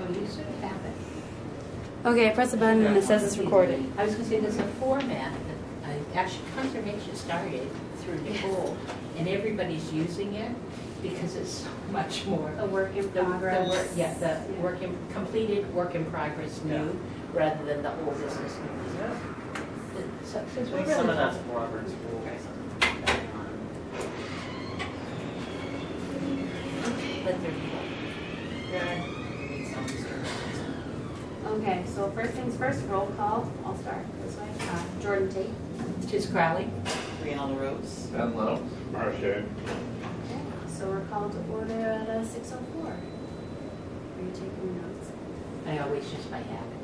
Oh, you sort of have it. Okay, I press the button and it says it's recording. I was going to say there's a format that actually conservation started through Nicole, and everybody's using it because it's so much more. A work in progress. Completed work in progress new rather than the old business new. So, I think some of that's Robert's rules. But they're Okay, so first things first, roll call. I'll start this way. Jordan Tate. Tis Crowley. Brianna Rose. Ben Little. Marcia. Okay, so we're called to order at 6:04. Are you taking notes? I always just by habit.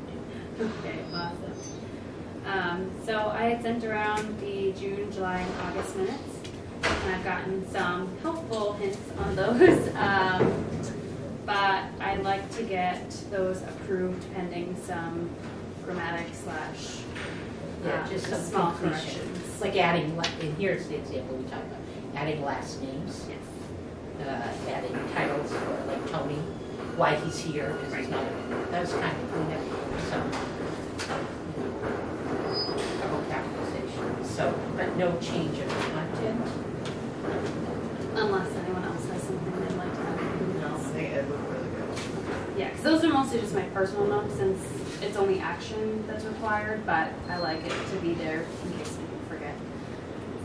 Okay, awesome. So I had sent around the June, July, and August minutes, and I've gotten some helpful hints on those. But I'd like to get those approved pending some grammatic slash Just some small completion. corrections. Like adding, and here's the example we talked about, adding last names. Yes. Adding titles for like Tony, why he's here, because he's not, that was kind of clean up some vocabularization. So, but no change of content. Unless anyone else has something they'd like to add. No, I think Ed looked really good. Yeah, because those are mostly just my personal notes since it's only action that's required, but I like it to be there in case people forget.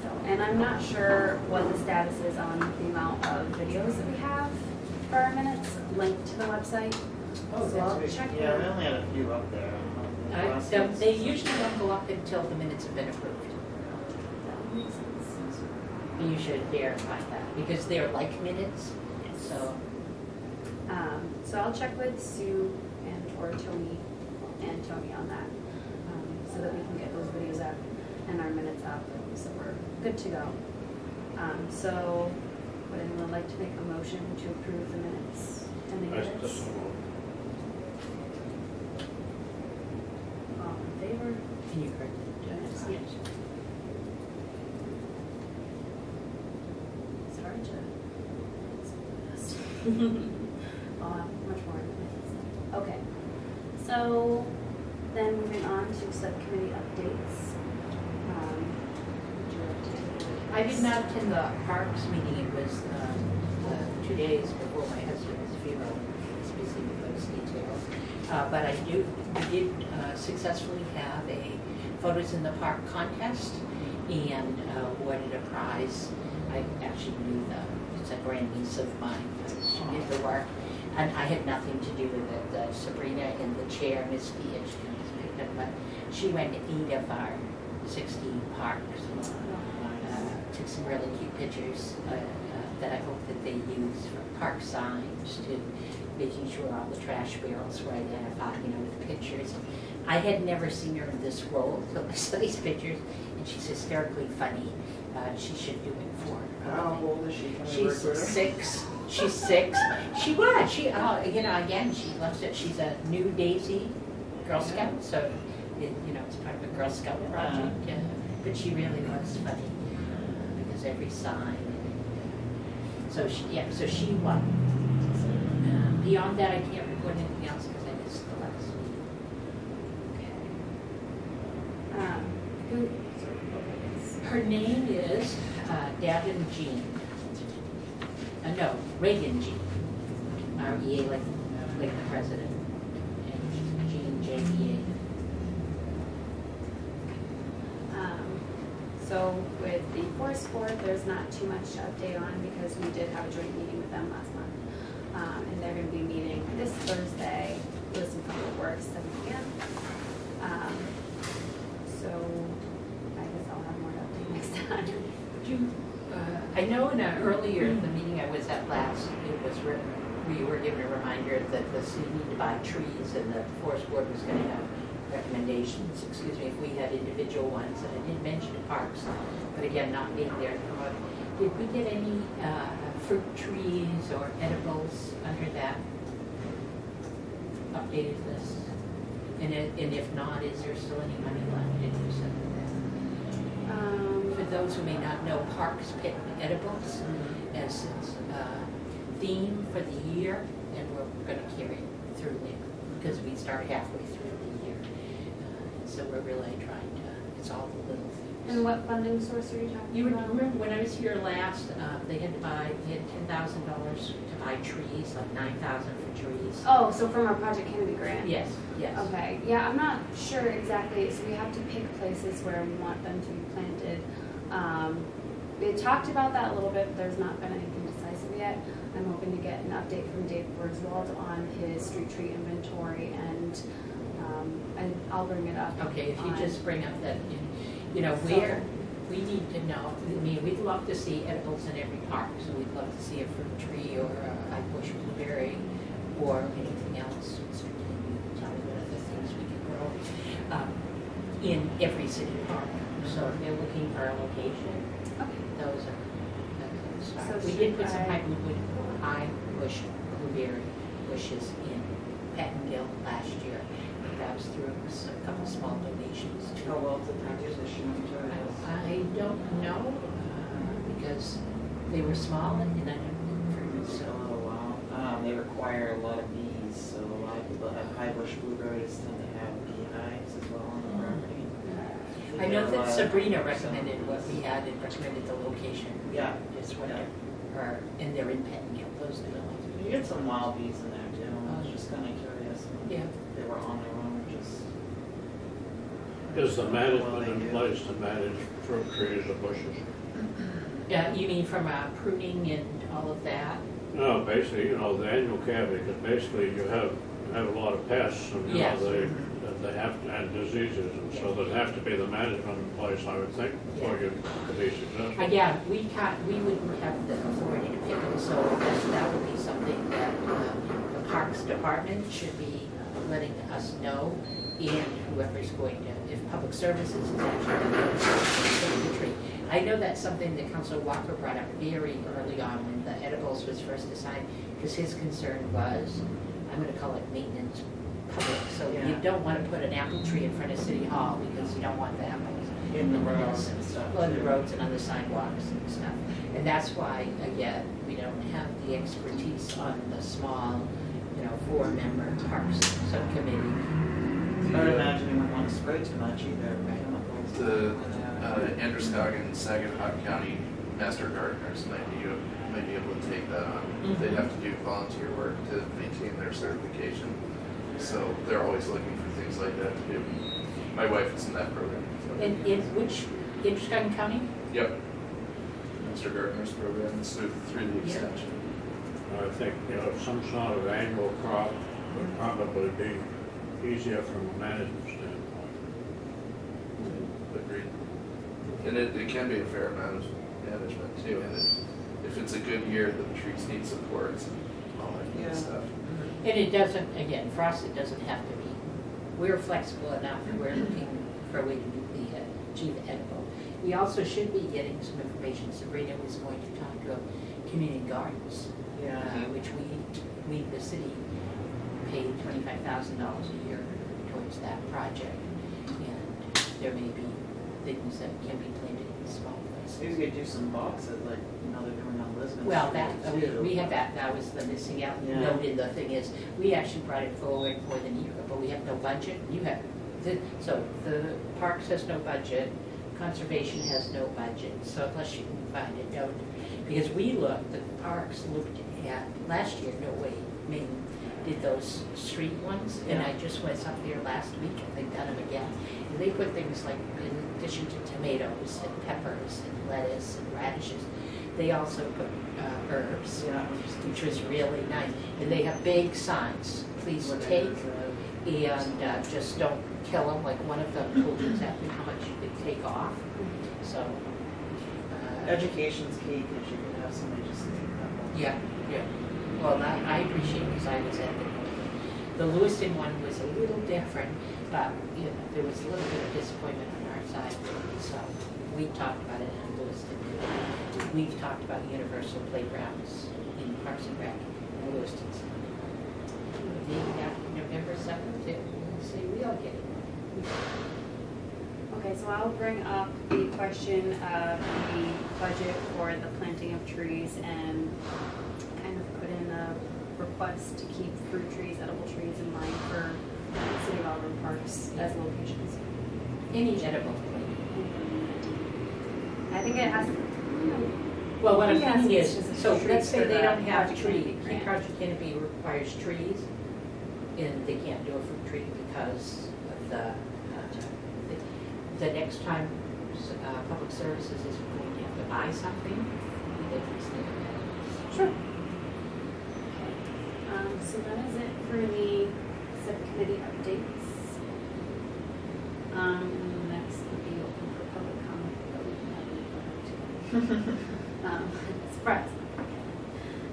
So, and I'm not sure what the status is on the amount of videos that we have for our minutes linked to the website. Oh, so I'll check yeah, we that. only had a few up there. They usually don't go up until the minutes have been approved. That makes sense. You should verify that because they're like minutes. So So I'll check with Sue and or Tony on that, so that we can get those videos up and our minutes up, so we're good to go. So would anyone like to make a motion to approve the minutes and the minutes? All in favor? can you correct it? Yes. It's hard to. I'll have much more minutes. Okay. So then moving on to subcommittee updates. Would you like to take it? I did not attend the parks meeting. It was 2 days before my husband's funeral. It's busy with those details. But we did successfully have a photos in the park contest and awarded a prize. I actually knew it's a grandniece of mine. She did the work, and I had nothing to do with it. Sabrina in the chair, Miss Dia, she picked up, but she went to 8 of our 16 parks. Took some really cute pictures that I hope that they use for park signs to making sure all the trash barrels were identified, with pictures. I had never seen her in this role until I saw these pictures, and she's hysterically funny. She should do it for her. How old is she? She's 6. She's 6. She was. Again, she loves it. She's a new Daisy Girl Scout, so it's part of a Girl Scout project. But she really was funny because every sign. So she won. Beyond that, I can't report anything else because I missed the last week. Her name is Davin Jean. No, Reagan Jean. R-E-A, like the president. And Jean, J-E-A. So with the forest board, there's not too much to update on because we did have a joint meeting with them last month. And they're going to be meeting this Thursday with some public works, 7 p.m. So I guess I'll have more to update next time. I know in the meeting I was at last, we were given a reminder that the city needed to buy trees and the forest board was going to have recommendations, if we had individual ones. And I did mention parks, but again, not being there. Did we get any fruit trees or edibles under that updated list? And if not, is there still any money left in that? For those who may not know, parks pick edibles as its theme for the year, and we're going to carry it through there. start halfway through the year. So we're really trying to, it's all the little things. And what funding source are you talking You about? remember when I was here last, they had $10,000 to buy trees, like $9,000 for trees. Oh, so from our Project Kennedy grant? Yes, yes. Okay, yeah, I'm not sure exactly, so we have to pick places where we want them to be planted. We had talked about that a little bit, but there's not been anything decisive yet. I'm hoping to get an update from Dave Burswald on his street tree inventory, and I'll bring it up. Okay, if you on- just bring up that, you know, So- where, we need to know, I mean, we'd love to see edibles in every park, so we'd love to see a fruit tree or a high bush blueberry or anything else. Tell me what other things we can grow in every city park. So if they're looking for a location, Okay. those are, that's a start. So We did should put some I- high bush blueberry bushes in Pettingill last year. That was through a couple small donations to. How well did they do this year? I don't know, because they were small and I don't know It's for a little while. They require a lot of bees, so a lot of people have high bush blueberries tend to have beehives as well on the property. I know that Sabrina recommended what we had and recommended the location. Yeah. Just went there, and they're in Pettingill, those are the ones. You get some wild bees in there too. I was just kind of curious. Yeah. If they were on their own or just. Is the management in place to manage fruit trees or bushes? Yeah, you mean from pruning and all of that? No, basically, you know, the annual cavity, because basically you have a lot of pests and, you Yes. know, they have, and diseases, and so there'd have to be the management in place, I would think, before you could be successful. Again, we wouldn't have the authority to pick it, so that would be something that the Parks Department should be letting us know, and whoever's going to, if Public Services is actually going to the tree. I know that's something that Councilor Walker brought up very early on when the edibles was first assigned, because his concern was, I'm going to call it maintenance public, so you Yeah. don't want to put an apple tree in front of City Hall because you don't want the apples In the roads and stuff. on the roads and on the sidewalks and stuff. And that's why, again, we don't have the expertise on the small, 4-member parks subcommittee. I would imagine you wouldn't want to spray too much either. Chemicals. The Androscoggin, Saginaw County Master Gardeners might be able to take that on. They have to do volunteer work to maintain their certification. So they're always looking for things like that to do. My wife is in that program. So. In which, Androscoggin County? Yep. Master Gardeners program is through the extension. I think, you know, some sort of annual crop would probably be easier from a management standpoint. Agreed. And it can be a fair amount of management too. And if it's a good year, the trees need supports and all that kind of stuff. And it doesn't, again, for us, it doesn't have to be, we're flexible enough, we're looking for a way to meet the achieve edible. We also should be getting some information. Sabrina was going to talk to community gardens, which we, the city, paid $25,000 a year towards that project. And there may be things that can be planted in small places. Maybe we could do some boxes like, they're doing on Lisbon Well, Street, too. we have that was the missing out Yeah. note in the thing is, we actually brought it forward more than a year ago, but we have no budget. You have, so the Parks has no budget, Conservation has no budget, so unless you can find a note. Because we looked, the Parks looked at, last year, Maine did those street ones, and I just went up there last week, and they've done them again. And they put things like, in addition to tomatoes and peppers and lettuce and radishes, they also put herbs, which was really nice. And they have big signs, please take, and just don't kill them. Like one of them told you exactly how much you could take off. So. Education's key because you could have somebody just take that one. Yeah. Well, I appreciate because I was at the Lewiston one was a little different, but there was a little bit of disappointment on our side. So we talked about it in Lewiston. We've talked about universal playgrounds in Parks and Rec in Lewiston. Maybe after November 7th, we'll get it. Okay, so I'll bring up the question of the budget for the planting of trees and kind of put in a request to keep fruit trees, edible trees in mind for Any edible. I think it has, Well, what I'm Yeah, thinking it's is, just so trees let's say for they the don't have project trees, grant. project canopy requires trees, and they can't do a fruit tree because of the next time public services is going to have to buy something, they can still do that. sure. So that is it for the subcommittee updates. Next would be open for public comment, but we can have any surprise.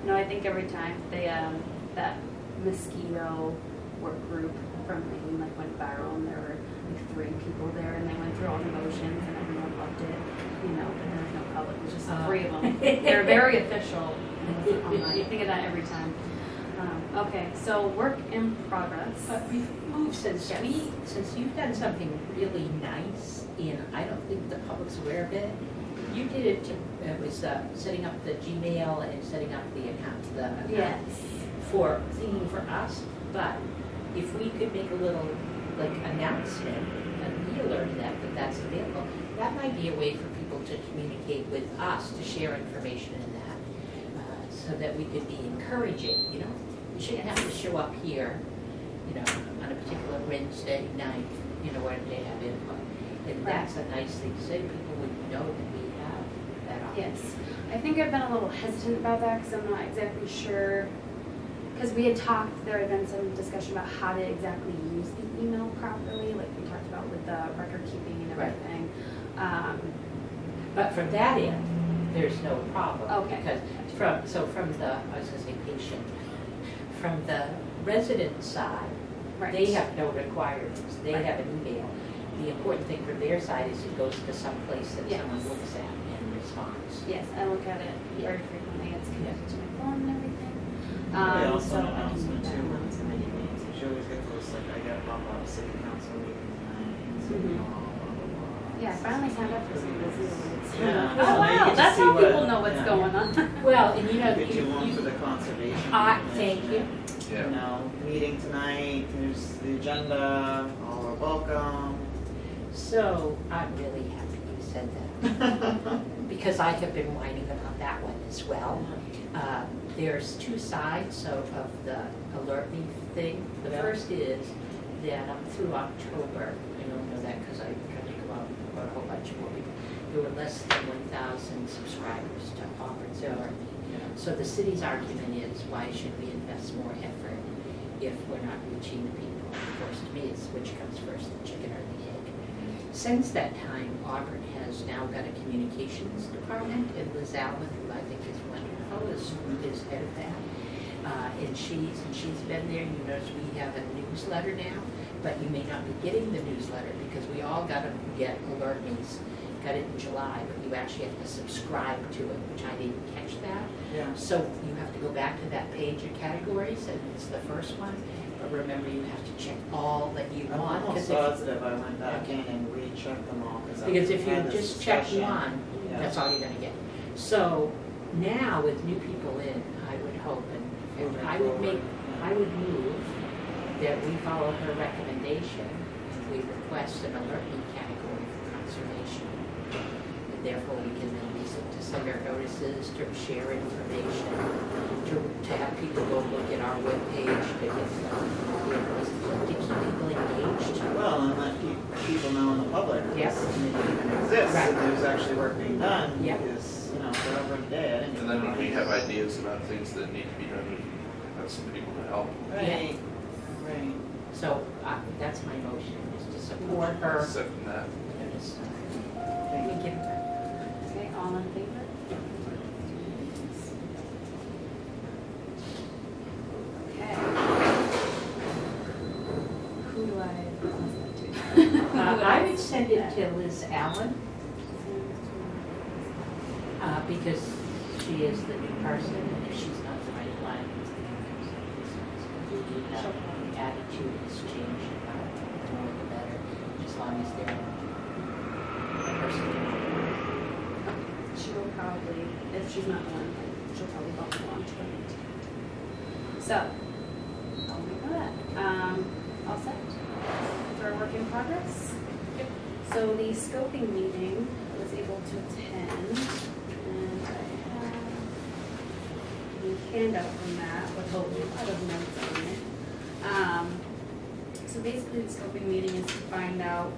No, I think every time they, that mosquito work group from Maine like went viral, and there were like 3 people there, and they went through all the motions, and everyone loved it, you know, but there was no public, it was just 3 of them. They're very official, and it wasn't online. I think of that every time. Okay, so work in progress. But we've moved since Yes. since you've done something really nice, and I don't think the public's aware of it. You did it to, it was setting up the Gmail and setting up the account, Yes. for thinking for us, but if we could make a little, like, announcement, and we alert them that that's available, that might be a way for people to communicate with us, to share information in that, so that we could be encouraging, you know? You shouldn't have to show up here, you know, on a particular Wednesday night, you know, where they have input. And that's a nice thing to say, people would know that we have that option. Yes, I think I've been a little hesitant about that because I'm not exactly sure, because we had talked, there had been some discussion about how to exactly use the email properly, like we talked about with the record keeping and Right. everything. But from that end, there's no problem. Okay. Because from the, I was gonna say patient, from the resident side, Right. they have no requirements, they Right. have an email. The important thing from their side is it goes to some place that Yes. someone looks at and responds. Yes, I look at it Yeah. very frequently, it's connected to my phone and everything. They also So an I can announcement make that too when it's announcement. committee meetings, you always get those, like, I got pop up city council meeting tonight, and city Mhm. hall, blah, blah, blah. Yeah, I finally signed up for some of those alerts. Yeah, so Oh, now you wow, get to that's see how what- people know what's yeah. going on. Well, and you know, Get you one for the conservation. thank you. Yeah. You know, meeting tonight, here's the agenda, all are welcome. So I'm really happy you said that, because I have been whining about that one as well. There's 2 sides of the alert me thing. The Yeah. first is that up through October, I don't know that because I tried to go out about a whole bunch more people, there were less than 1,000 subscribers to Auburn's alert me. So the city's argument is, why should we invest more effort if we're not reaching the people? Of course, to me, it's which comes first, the chicken or the egg. Since that time, Auburn has now got a communications department, and Liz Allen, who I think is wonderful, is head of that. And she's been there. You notice we have a newsletter now, but you may not be getting the newsletter because we all got to get alert me's. Got it in July, but you actually have to subscribe to it, which I didn't catch that. Yeah. So you have to go back to that page of categories, and it's the first one. But remember, you have to check all that you I'm want. almost 'cause if- positive I went back in and rechecked them all, Because if you had this just check discussion. one, Yeah. that's all you're gonna get. So now with new people in, I would hope, and Moving I would make, forward, yeah. I would move that we follow her recommendation, and we request an alert me category for conservation. And therefore, we can then use it to send our notices, to share information, to have people go look at our webpage, to get, to keep people engaged. Well, and let people know in the public that Yes. this committee even exists, Right. and there's actually work being done, Yeah. because, you know, for over a day, I didn't. And then when we have ideas about things that need to be done, we can have some people to help. Right, right. So that's my motion, is to support her. Second that. And just, Thank we you. give her. Okay, all in favor? Okay. Who do I send that to? Who I would send it to Liz Allen, because she is the new person, and if she's not the right one, the attitude has changed about the more the better, as long as they're the person. She will probably, if she's not the one, she'll probably help me along to it. So, I'll make that. All set for work in progress? So So the scoping meeting I was able to attend, and I have the handout from that with a lot of notes on it. So basically the scoping meeting is to find out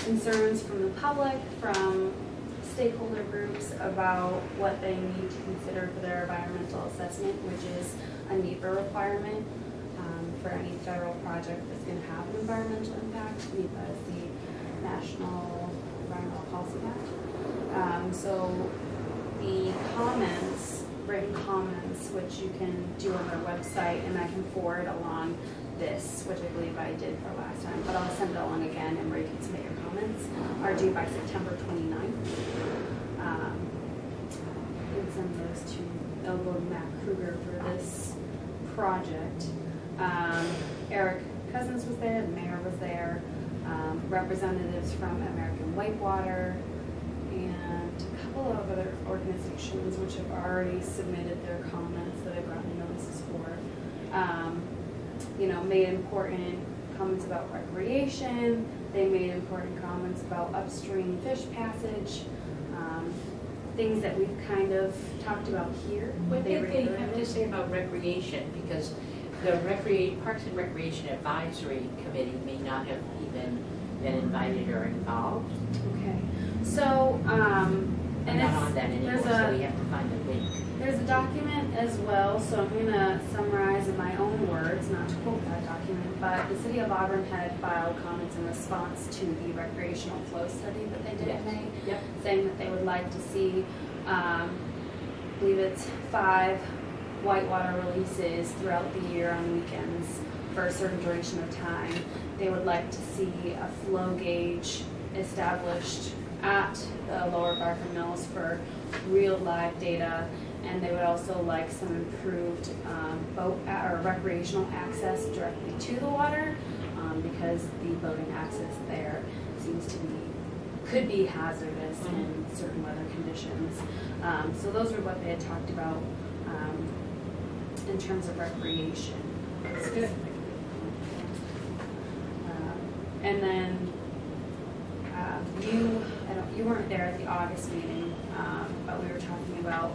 concerns from the public, from stakeholder groups about what they need to consider for their environmental assessment, which is a NEPA requirement for any federal project that's going to have an environmental impact. NEPA is the National Environmental Policy Act. So the comments, written comments, which you can do on their website, and I can forward along this, which I believe I did for last time, but I'll send it along again and where you can submit your comments, are due by September 29th. And send those to, they'll go to Matt Kruger for this project. Eric Cousins was there, the mayor was there, representatives from American Whitewater, and a couple of other organizations which have already submitted their comments that I've gotten notices for. You know, made important comments about recreation. They made important comments about upstream fish passage, things that we've kind of talked about here. What did they have to say about recreation? Because the Parks and Recreation Advisory Committee may not have even been invited or involved. Okay, so, and I'm not on that anymore, so we have to find a link. There's a document as well, so I'm going to summarize in my own words, not to quote that document, but the City of Auburn had filed comments in response to the recreational flow study that they did in May, saying that they would like to see, I believe it's 5 whitewater releases throughout the year on weekends for a certain duration of time. They would like to see a flow gauge established at the Lower Barker Mills for real live data, and they would also like some improved boat or recreational access directly to the water, because the boating access there seems to be, could be hazardous in certain weather conditions. So those are what they had talked about in terms of recreation. That's good. And then you weren't there at the August meeting, but we were talking about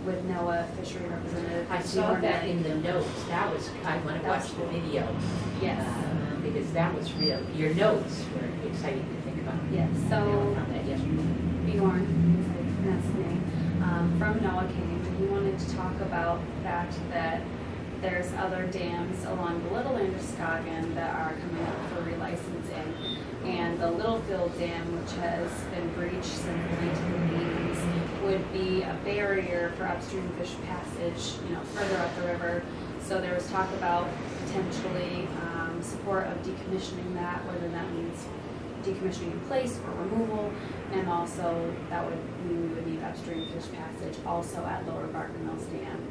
with NOAA fishery representative. I saw that in the notes. That was, I want to watch the video. Yes. Because that was real. Your notes were exciting to think about. Yes. So on that yesterday. Bjorn, that's his name, from NOAA came, and he wanted to talk about the fact that there's other dams along the Little Androscoggin that are coming up for relicensing. And the Littlefield Dam, which has been breached since the 1980s, would be a barrier for upstream fish passage, you know, further up the river. So there was talk about potentially support of decommissioning that, whether that means decommissioning in place or removal, and also that would mean we would need upstream fish passage also at Lower Barker Mills Dam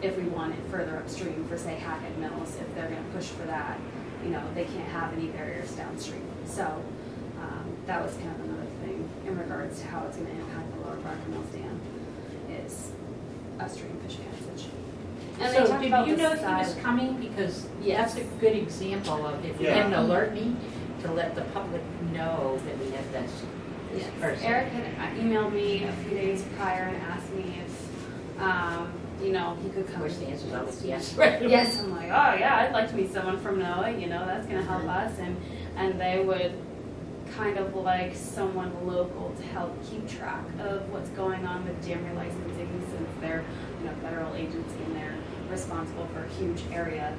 if we want it further upstream for, say, Hackett Mills. If they're going to push for that, you know, they can't have any barriers downstream. So that was kind of another thing in regards to how it's going to impact the Lower Barker Mills Dam is upstream fish passage. And So they did talked you know about he was coming? Because Yes. that's a good example of if you didn't alert me, to let the public know that we had this Yes. person. Eric had emailed me a few days prior and asked me if, you know, he could Of come. course, the answer is always yes. Yes, I'm like, oh yeah, I'd like to meet someone from NOAA, you know, that's gonna help us, and they would kind of like someone local to help keep track of what's going on with dam relicensing, since they're, you know, federal agency and they're responsible for a huge area.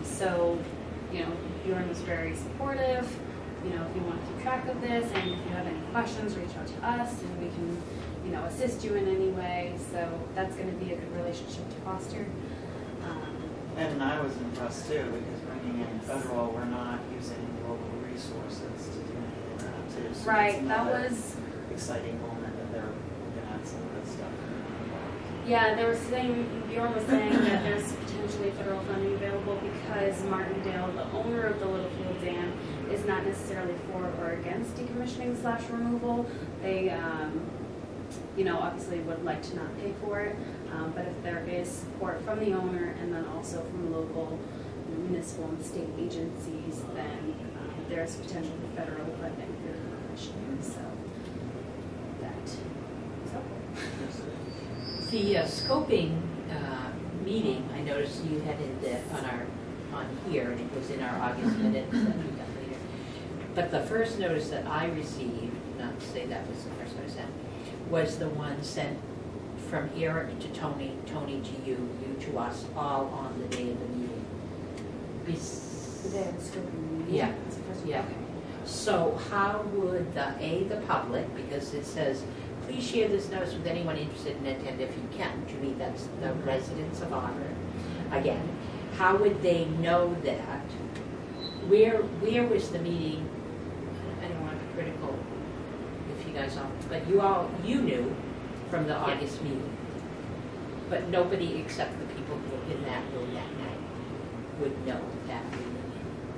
So, you know, Bjorn was very supportive. You know, if you want to keep track of this and if you have any questions, reach out to us and we can, you know, assist you in any way. So that's going to be a good relationship to foster. And I was impressed too, because bringing in federal, we're not using local resources to do any of that too. So Right, it's that another was exciting moment that they're looking at some of this stuff. Yeah, they were saying, Bjorn was saying that there's potentially federal funding available because Martindale, the owner of the Littlefield Dam, is not necessarily for or against decommissioning / removal. They, you know, obviously would like to not pay for it, but if there is support from the owner and then also from local, municipal and state agencies, then there's potential for federal funding through the commission, so that is helpful. The scoping meeting, I noticed you had it on here, and it was in our August minutes that we got later. But the first notice that I received, not to say that was the first notice sent, was the one sent from Eric to Tony, Tony to you, you to us, all on the day of the meeting. The day of the scoping meeting? Yeah. That's the first one? Yeah. Okay. So how would the public, because it says, please share this notice with anyone interested in attend if you can. To me, that's the residents of Auburn. Again, how would they know that? Where was the meeting? I don't want to be critical if you guys all, but you knew from the August meeting. But nobody except the people who were in that room that night would know that meeting.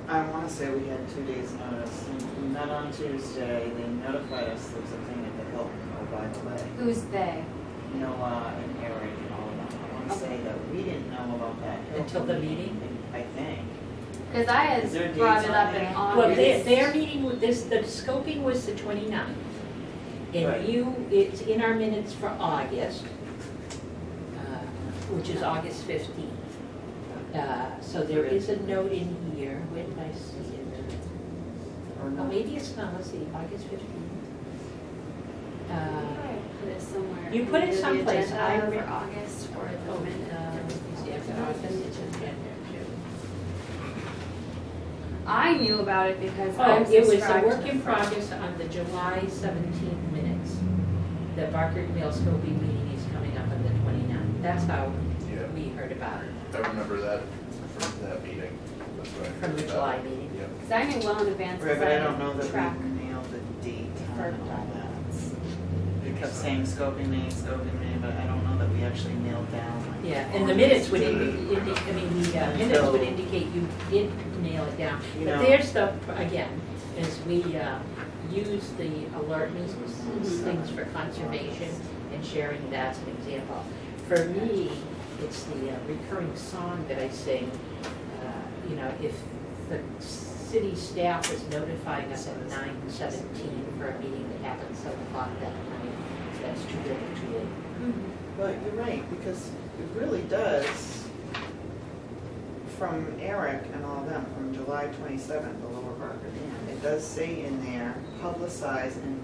I want to say we had 2 days notice. We met on Tuesday. They notified us there was a thing at the Hilton. Oh, by the way, Who's they? Noah and Eric and all of them. I want to say that we didn't know about that Hilton Until the meeting? I think. Because I Is there had brought dates it on up in there? August. Well, their meeting with this, the scoping was the 29th. And Right. it's in our minutes for August, which is August 15th. So there is a note in here, where did I see it? Or Oh, not. maybe it's not, let's see, August 15th. I put it somewhere. You put it Either the someplace. agenda I for re- August or the Oh, minute. see, I've got August agenda too. I knew about it because I Oh, was it was a subscribed work to in the progress on the July 17th minutes. The Barker Mill scoping meeting is coming up on the 29th. That's how Yeah. we heard about it, I remember that from that meeting. That's what I from the heard July about it. meeting. Yep. Because I knew well in advance. Right, but I don't know that track we nailed the date for on all that. documents. We kept saying scoping meeting, but I don't know that we actually nailed down. Like, Yeah, and the minutes would Did it. indicate, I mean, the minutes would indicate you did nail it down. You But know- there's the, again, as we use the alertness, things for conservation and sharing, that's an example. For me, it's the recurring song that I sing. You know, if the city staff was notifying us at 9:17 for a meeting that happened at 7 o'clock that night, that's too little, too late. But you're right, because it really does, from Eric and all of them, from July 27th, the Lower Barker Dam, it does say in there, publicize and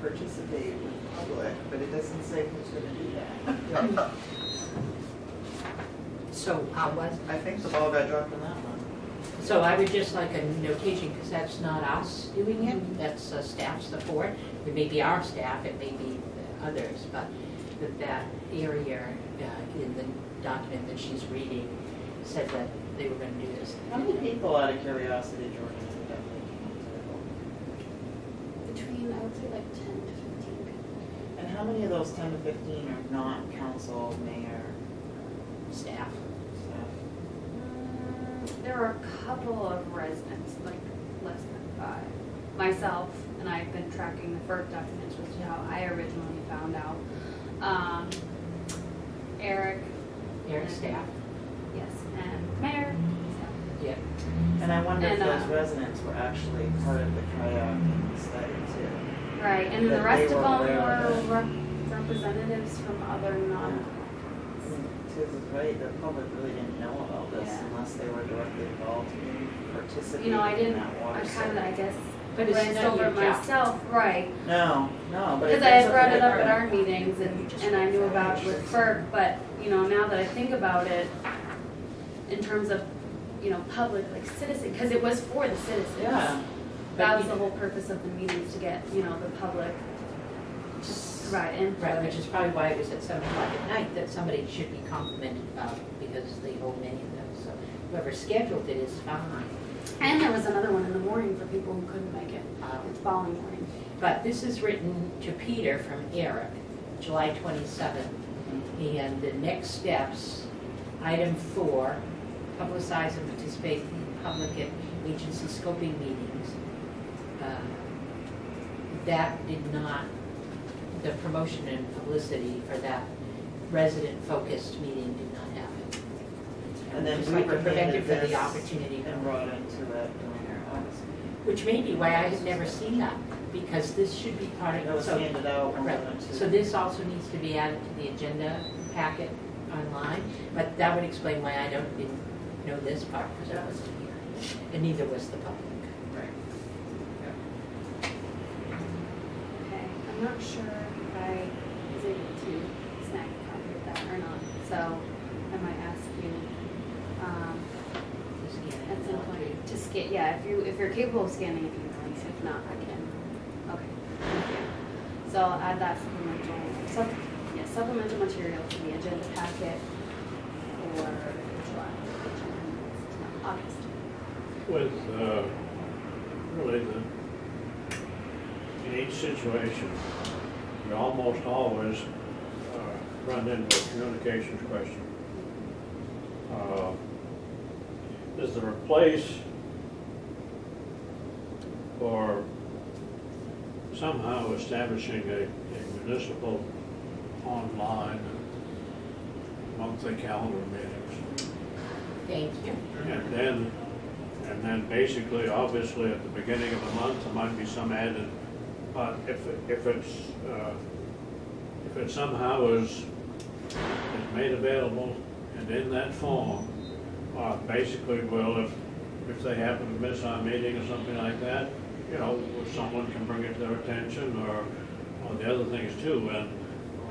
participate with public, but it doesn't say who's going to do that. So how was, I think the ball got dropped on that one. so I would just like a notation, because that's not us doing it, that's staff support. It may be our staff, it may be others, but that area in the document that she's reading said that they were going to do this. How many people, out of curiosity, Jordan, ended up making Between, I would say like 10 to 15 people. it? And how many of those 10 to 15 are not council, mayor, Staff. staff? There were a couple of residents, like less than 5. Myself, and I've been tracking the FERC documents, which is how I originally found out. Eric. Eric's staff. Yes, and Mayor. Yeah. And I wonder if And, those residents were actually part of the kayaking study too. Right, and the That rest they of were them aware of were it. representatives from other non. Tiz is right, the public really didn't know about this Yeah. unless they were directly involved in participating You know, I in didn't, that water I kind of, study. I guess, But it's glanced not over your it job. myself, right. No, but Because it I brings had brought the it up at different- our meetings and I knew about it with FERC, but, you know, now that I think about it, in terms of, you know, public, like citizen, because it was for the citizens. Yeah. That But was you- the whole purpose of the meetings, to get, you know, the public to provide input. Right, which is probably why it was at 7 o'clock at night that somebody should be complimented about, because they hold many of them. So whoever scheduled it is fine. And there was another one in the morning for people who couldn't make it, the following morning. But this is written to Peter from Eric, July 27th. And the next steps, item 4, publicize and participate in public and agency scoping meetings. That did not, the promotion and publicity for that resident-focused meeting did not happen. And then just we like to prevent it recommended from this the opportunity. and brought into it during our August meeting. Which may be why I had never seen that, because this should be part It of, was so, handed out when we right. went to. So this also needs to be added to the agenda packet online, but that would explain why I didn't know this part, because I wasn't here, and neither was the public. Right. Okay, I'm not sure if I was able to snag a copy of that or not, so I might ask you, Just get it at some out point to scan, yeah, if you're capable of scanning it, email me, if not, I can, okay, thank you. So I'll add that supplemental material to the agenda packet for July, no, August. With, really, in each situation, you almost always run into a communications question. Is there a place for somehow establishing a municipal online monthly calendar meetings? Thank you. And then basically, obviously, at the beginning of the month, there might be some added, but if it somehow is made available and in that form, basically, well, if they happen to miss our meeting or something like that, you know, someone can bring it to their attention, or the other things too,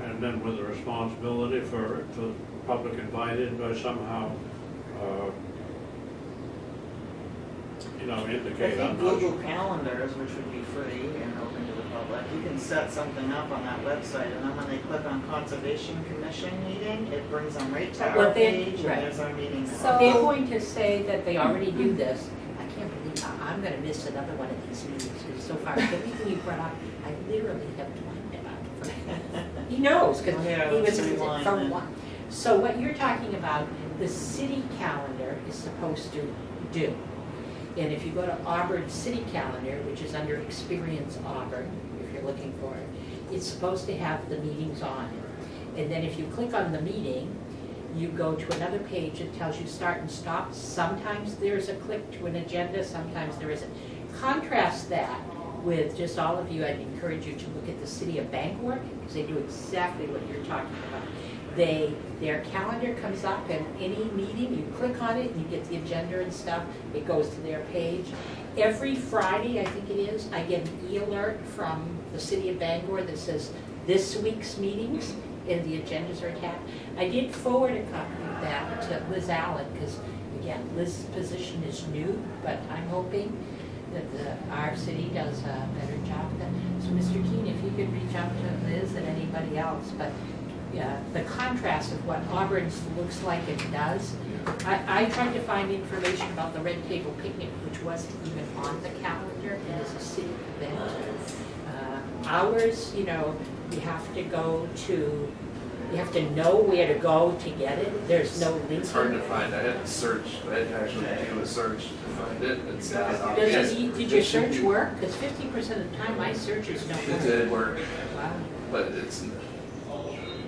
and then with the responsibility for the public invited by somehow, you know, I indicate. think Google Calendars, which would be free and open to the public, you can set something up on that website, and then when they click on Conservation Commission meeting, it brings them right to Well, our they- page, and right. there's our meeting. So- They're going to say that they already do this. I can't believe I'm gonna miss another one of these meetings, because so far, everything you brought up, I literally have planned about. He knows, because Yeah, he was let's rewind from then. one. So what you're talking about, the city calendar is supposed to do. And if you go to Auburn City Calendar, which is under Experience Auburn, if you're looking for it, it's supposed to have the meetings on it. And then if you click on the meeting, you go to another page that tells you start and stop. Sometimes there's a click to an agenda, sometimes there isn't. Contrast that with just all of you, I'd encourage you to look at the City of Bangor, because they do exactly what you're talking about. Their calendar comes up, and any meeting, you click on it, and you get the agenda and stuff, it goes to their page. Every Friday, I think it is, I get an e-alert from the City of Bangor that says this week's meetings, and the agendas are attached. I did forward a copy of that to Liz Allen, because again, Liz's position is new, but I'm hoping that our city does a better job of that. So Mr. Keene, if you could reach out to Liz and anybody else, but yeah, the contrast of what Auburn's looks like and does. I tried to find information about the Red Table Picnic, which wasn't even on the calendar, and is a city event. Ours, you know, you have to know where to go to get it. There's no link. It's hard to find. I had to search. I had to actually do a search to find it. It's not. Did your search work? Because 50% of the time my searches don't It work. did work, Wow. but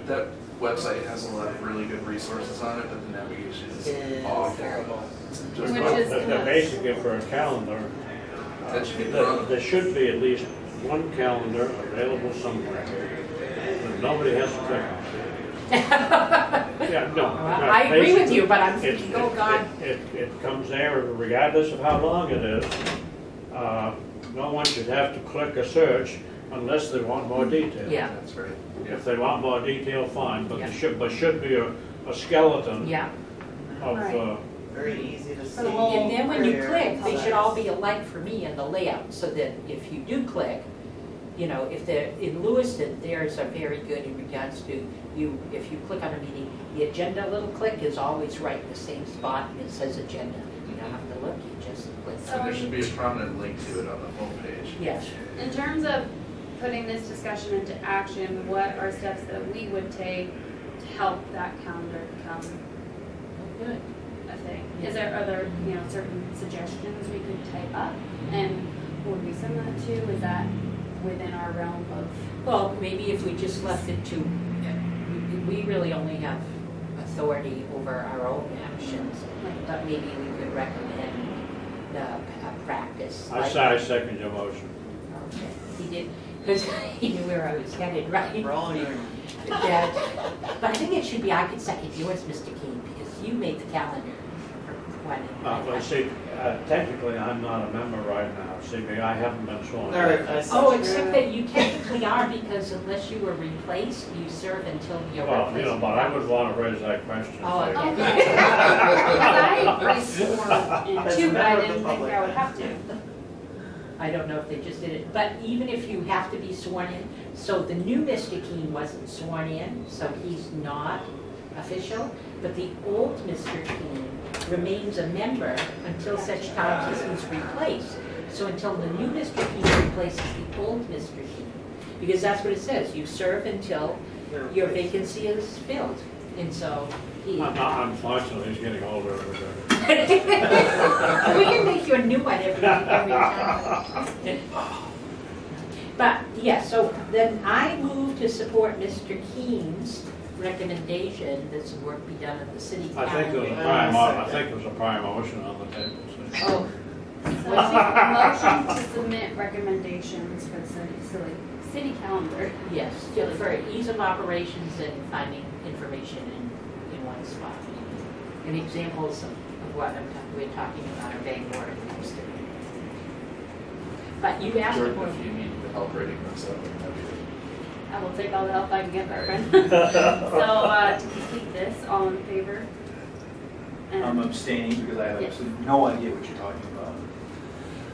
that website has a lot of really good resources on it, but the navigation is It's awful. terrible. It's Which just is- That basically for a calendar, That should be wrong. there should be at least one calendar available somewhere, but nobody has to click on it. Yeah, no. I agree with you, but I'm It's- thinking, oh God. It comes there regardless of how long it is. No one should have to click a search unless they want more detail. Yeah. That's right. If they want more detail, fine, but Yeah. there should be a skeleton Yeah. of, Right. Very easy to see. And then when you where click, they should all be it's- alike for me in the layout, so that if you do click, you know, if they're in Lewiston, theirs are very good in regards to you, if you click on a meeting, the agenda little click is always right in the same spot, and it says agenda. You don't have to look, you just click. So- And there should be a prominent link to it on the homepage. Yes. In terms of putting this discussion into action, what are steps that we would take to help that calendar become Good. a thing? Are there, you know, certain suggestions we could type up? And would we send that to? Is that within our realm of? Well, maybe if we just left it to, we really only have authority over our own actions. thought maybe we could recommend the practice. I second your motion. Okay, he did, because he knew where I was headed, right? We're all here. That, but I think it should be, I could second yours, Mr. King, because you made the calendar for one. Well, see, technically, I'm not a member right now. See, I haven't been sworn. All right, Oh, except that you technically are, because unless you were replaced, you serve until you're Well, replaced. you know, but I would want to raise that question. Oh, okay. I re-swore in As a too, but I member of the didn't think public. I would have to. I don't know if they just did it, but even if you have to be sworn in, so the new Mr. Keene wasn't sworn in, so he's not official, but the old Mr. Keene remains a member until such time as he's replaced. So until the new Mr. Keene replaces the old Mr. Keene, because that's what it says, you serve until your vacancy is filled, and so he. Unfortunately, he's getting older every day. We can make you a new one every time. But, yeah, so then I move to support Mr. Keene's recommendation that some work be done at the city I think there was a prior motion on the table. So. Oh, So motion to submit recommendations for the city calendar. yes, for ease of operations and finding information in one spot. And examples of what we're talking about are Bangor and Houston. But you asked Jordan, for. if you need help writing this up, I'm happy I will take all the help I can get, my friend. So to complete this, all in favor? I'm abstaining because I have Yes. absolutely no idea what you're talking about.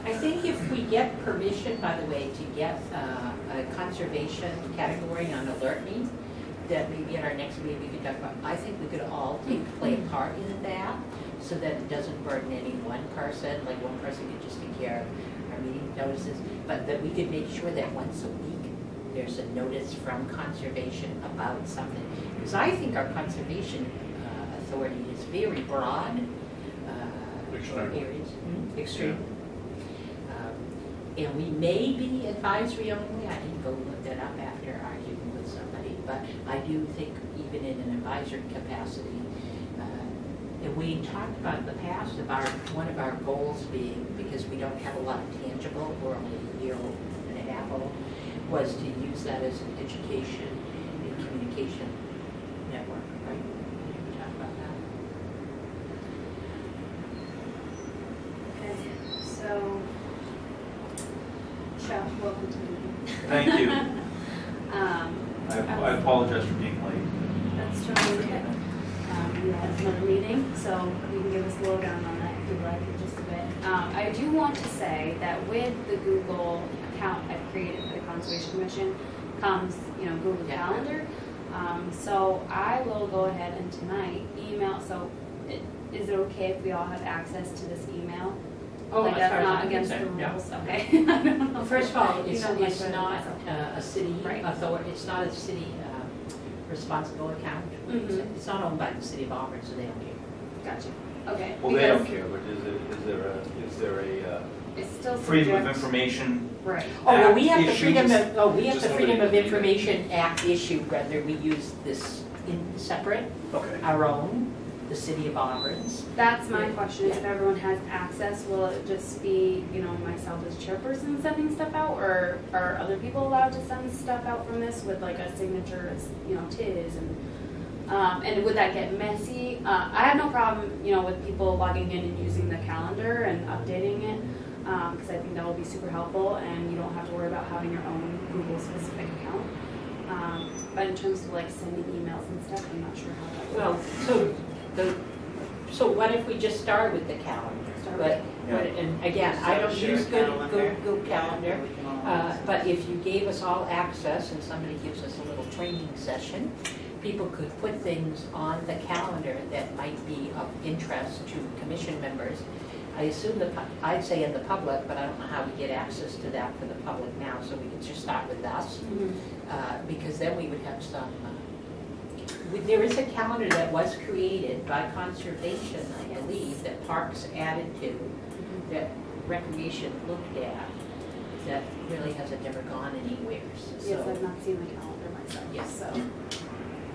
I think if we get permission, by the way, to get a conservation category on Alert Me, that maybe at our next meeting we could talk about, I think we could all play a part in that, so that it doesn't burden any one person, like one person could just take care of our meeting notices, but that we could make sure that once a week, there's a notice from conservation about something. Because I think our conservation authority is very broad. Extreme. Areas. Extreme. And we may be advisory only. I didn't go look that up after arguing with somebody, but I do think even in an advisory capacity, and we talked about in the past about one of our goals being, because we don't have a lot of tangible, we're only a year and a half old, was to use that as an education and communication network, right? We talked about that. Okay, so, Chuck, welcome to the meeting. Thank you. Um, I apologize for being late. That's totally okay. We had another meeting, so you can give us a lowdown on that if you'd like in just a bit. I do want to say that with the Google account I've created for the Conservation Commission comes, Google Calendar. So I will go ahead and tonight email, so is it okay if we all have access to this email? Oh, Like as that's far as not I'm against the concerned, no. rules, okay? I don't know. Well, first of all, You it's don't like not to- a city Right. authority, it's not a city responsible account. Mhm. It's not owned by the city of Auburn, so they don't care. Gotcha, okay. Well, they don't because care, but is there a It's still freedom of subject- information? Right. Oh, well, we Act have the freedom issues? of, we have Just the Freedom of nobody- Information Act issue, whether we use this in separate, Okay. our own, the city of Auburn's. That's my Yeah. question, is if everyone has access, will it just be, myself as chairperson sending stuff out, or are other people allowed to send stuff out from this with like a signature as, tis, and would that get messy? I have no problem, with people logging in and using the calendar and updating it, because I think that will be super helpful, and you don't have to worry about having your own Google specific account. But in terms of like sending emails and stuff, I'm not sure how that Well, works. so what if we just start with the calendar? But, and again, I don't Share use calendar. Google Calendar. We can all But if you gave us all access and somebody gives us a little training session, people could put things on the calendar that might be of interest to commission members. I assume I'd say in the public, but I don't know how we get access to that for the public now, so we could just start with us. Mhm. Because then we would have some, there is a calendar that was created by conservation, I believe, that Parks added to, that Recreation looked at, that really hasn't ever gone anywhere. Yes, So, I've not seen the calendar myself, Yes. so.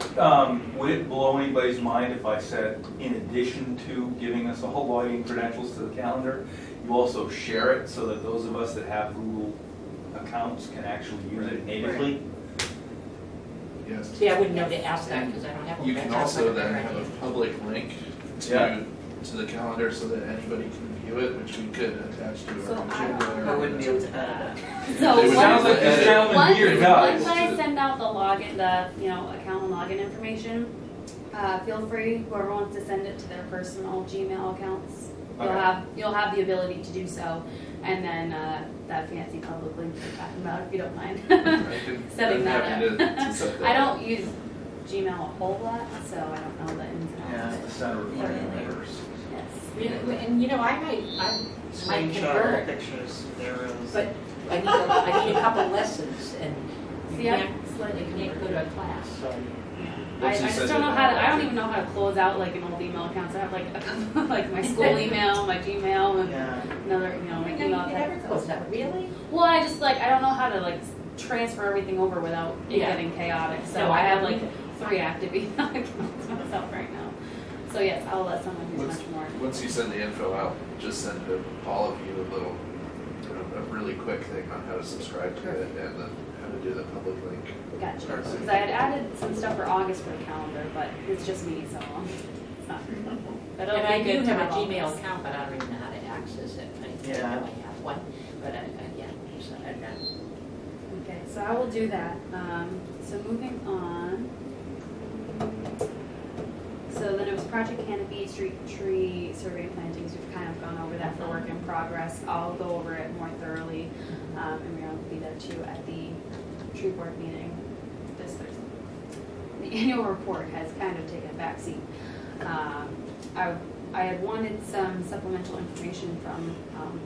Would it blow anybody's mind if I said, in addition to giving us all login credentials to the calendar, you also share it so that those of us that have Google accounts can actually use it natively? Yes. See, I wouldn't know to ask that because I don't have a. You can also then have a public link Yeah. to the calendar so that anybody can view it, which we could attach to So our I don't agenda. know. I wouldn't be able to edit it. So It would Sounds be like this edit. gentleman here does. once I send out the login, the account and login information, feel free, whoever wants to send it to their personal Gmail accounts, you'll have the ability to do so. And then that fancy public link you're talking about, if you don't mind setting I'm that happy up. to set that I up. don't use Gmail a whole lot, so I don't know the ins and Yeah, outs The of it. center of the universe. Yes. And you know, I might Screenshot convert, pictures, arrows. but I need a couple lessons and you See, I'm can't, slightly you can't go to a class, so. I Once you just send don't it know out, how to, I don't that's even know how to close out like an old email account. So I have like a couple, like my school email, my Gmail, and Yeah. another, my You email. never account. close that, really? Well, I just I don't know how to transfer everything over without it Yeah. getting chaotic. So No, I I have don't like either. 3 active email accounts myself right now. So yes, I'll let someone who's Once, much more. once you send the info out, just send all of you a really quick thing on how to subscribe to it and then how to do the public link. Gotcha. Or- Because I had added some stuff for August for the calendar, but it's just me, so it's not very helpful. But it'll And I be do good to have a all Gmail this. account, but I don't even know how to access it. I Yeah. know I have one, but yeah, so I've got. Okay, so I will do that. So moving on. So then it was Project Canopy, street tree survey and plantings. We've kind of gone over that for work in progress. I'll go over it more thoroughly. And Mary will be there too at the tree board meeting this Thursday. The annual report has kind of taken a backseat. I had wanted some supplemental information from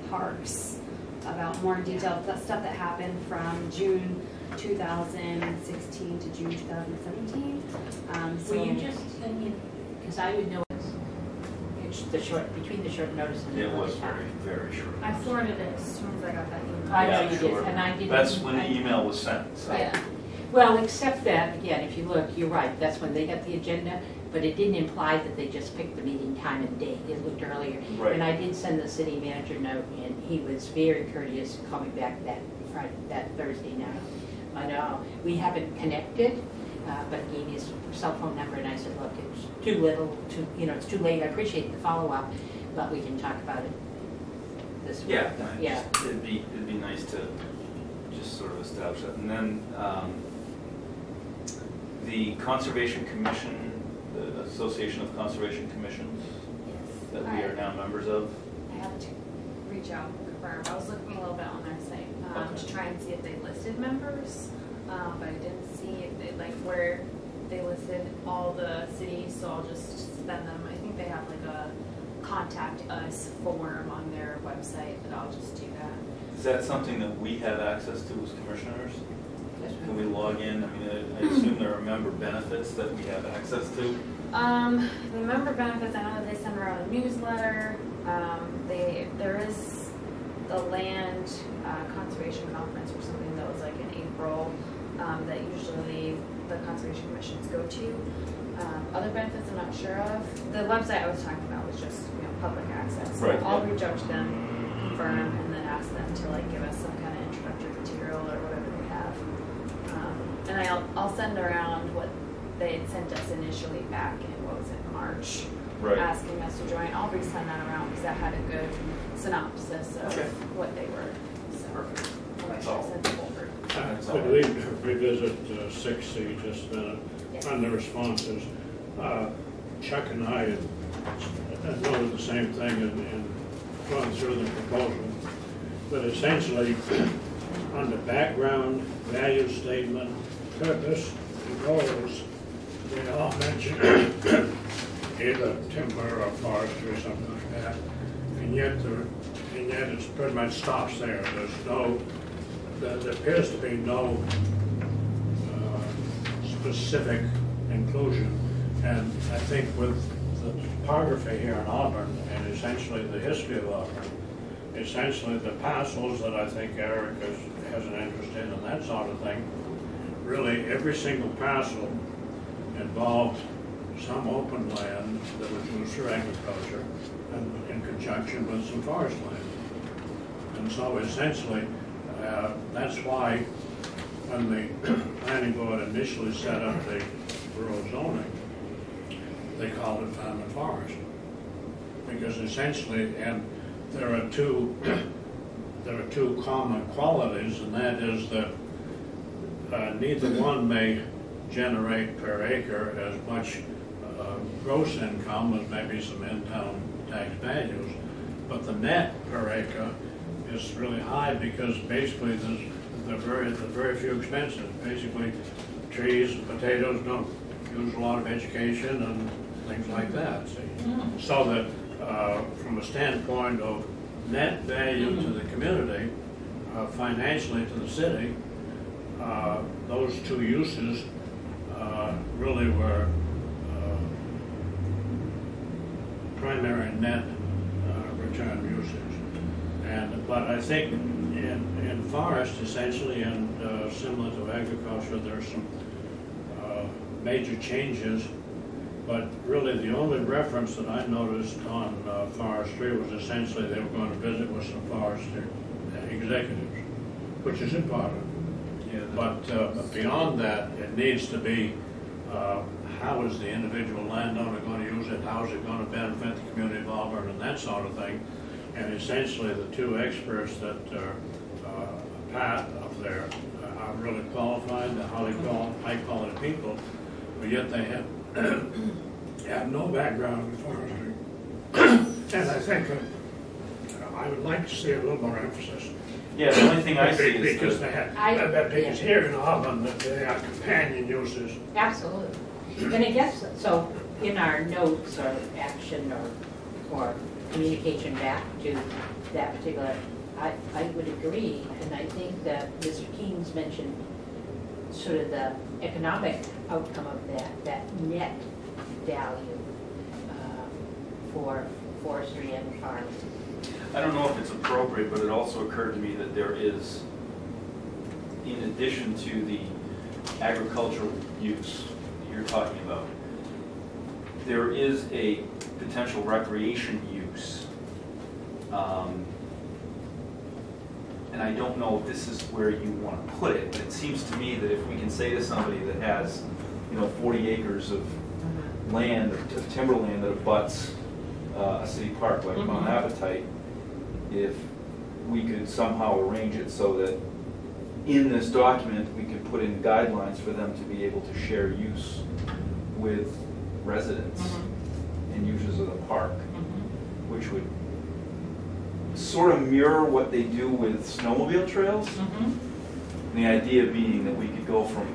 Parks about more detailed stuff that happened from June 2016 to June 2017. Will you just send me, because I would know it's the short, between the short notice and the. It was early time. very short. I forwarded it as soon as I got that email. I know Yeah, you did, sure. and I didn't. That's when the email was sent, so. Yeah. Well, except that, again, if you look, you're right, that's when they got the agenda, but it didn't imply that they just picked the meeting time and date, it looked earlier. Right. And I did send the city manager a note, and he was very courteous, coming back that Friday, that Thursday night. I know, we haven't connected, but he gave me his cell phone number, and I said, look, it's too little, it's too late, I appreciate the follow-up, but we can talk about it this week. Yeah, Yeah. it'd be nice to just sort of establish that. And then the Conservation Commission, the Association of Conservation Commissions that we are now members of. I have to reach out and confirm. I was looking a little bit on their site Okay. to try and see if they listed members, but I didn't see where they listed all the cities, so I'll just send them. I think they have a contact us form on their website, but I'll just do that. Is that something that we have access to as commissioners? Yes, Can we log in? I mean, I assume there are member benefits that we have access to. The member benefits, I know that they send around a newsletter. There is the land conservation conference or something that was in April that usually the conservation commissions go to. Other benefits I'm not sure of. The website I was talking about was just public access. So Right. I'll reach out to them, confirm, and then ask them to give us some kind of introductory material or whatever they have. And I'll send around what they had sent us initially back in, March, Right. asking us to join. I'll resend that around because that had a good synopsis of Okay. what they were. So Perfect. I'll make That's sure all. I send it over. That's all. Uh, Could we revisit 6C just a minute Yes. on the responses? Chuck and I had noted the same thing in going through the proposal, but essentially on the background, value statement, purpose, and goals, they all mention either timber or forestry or something like that, and yet it pretty much stops there. There appears to be no specific inclusion, and I think with the topography here in Auburn and essentially the history of Auburn, essentially the parcels that I think Eric has an interest in and that sort of thing, really every single parcel involved some open land that was used for agriculture and in conjunction with some forest land. And so essentially, that's why when the planning board initially set up the rural zoning, they called it farm and forest. Because essentially, and there are two common qualities, and that is that neither one may generate per acre as much gross income as maybe some in-town tax values, but the net per acre is really high because basically there's very few expenses. Basically, trees and potatoes don't use a lot of education and things like that. See, so that from a standpoint of net value to the community, financially to the city, those two uses really were primary net return uses. But I think in forest, essentially, and similar to agriculture, there's some major changes. But really, the only reference that I noticed on forestry was essentially they were going to visit with some forestry executives, which is important. Yeah, But beyond that, it needs to be how is the individual landowner going to use it, how is it going to benefit the community of Auburn, and that sort of thing. And essentially, the two experts that are part of there are really qualified, they're high-quality people, but yet they have no background in forestry. And I think I would like to see a little more emphasis. Yeah, the only thing I see is because they have, because here in Auburn, that they are companion uses. Absolutely. And I guess, so in our notes or action or communication back to that particular, I would agree, and I think that Mr. Keene's mentioned sort of the economic outcome of that net value for forestry and farming. I don't know if it's appropriate, but it also occurred to me that there is, in addition to the agricultural use you're talking about, there is a potential recreation use. And I don't know if this is where you want to put it, but it seems to me that if we can say to somebody that has, 40 acres of land, of timberland that abuts a city park like Mount Appetite, if we could somehow arrange it so that in this document we could put in guidelines for them to be able to share use with residents and users of the park, which would sort of mirror what they do with snowmobile trails. The idea being that we could go from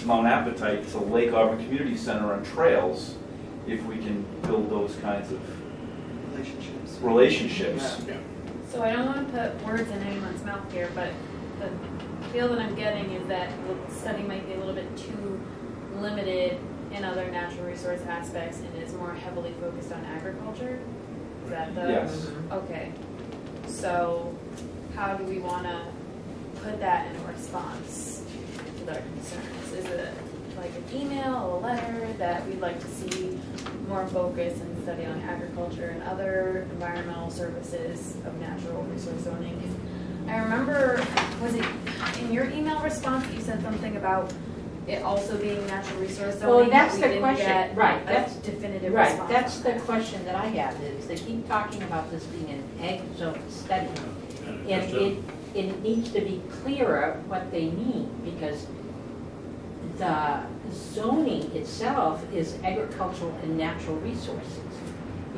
Mount Appetite to Lake Auburn Community Center on trails if we can build those kinds of relationships. Yeah. So I don't want to put words in anyone's mouth here, but the feel that I'm getting is that the study might be a little bit too limited in other natural resource aspects and is more heavily focused on agriculture. Is that the... Yes. Okay. So how do we want to put that in a response to their concerns? Is it like an email, a letter that we'd like to see more focus and study on agriculture and other environmental services of natural resource zoning? I remember, was it in your email response that you said something about it also being natural resource zoning? Well, that's but we the didn't question, get right? a That's definitive right. response That's on the that. question that I have. Is they keep talking about this being an ag zone study, and it needs to be clearer what they mean, because the zoning itself is agricultural and natural resources.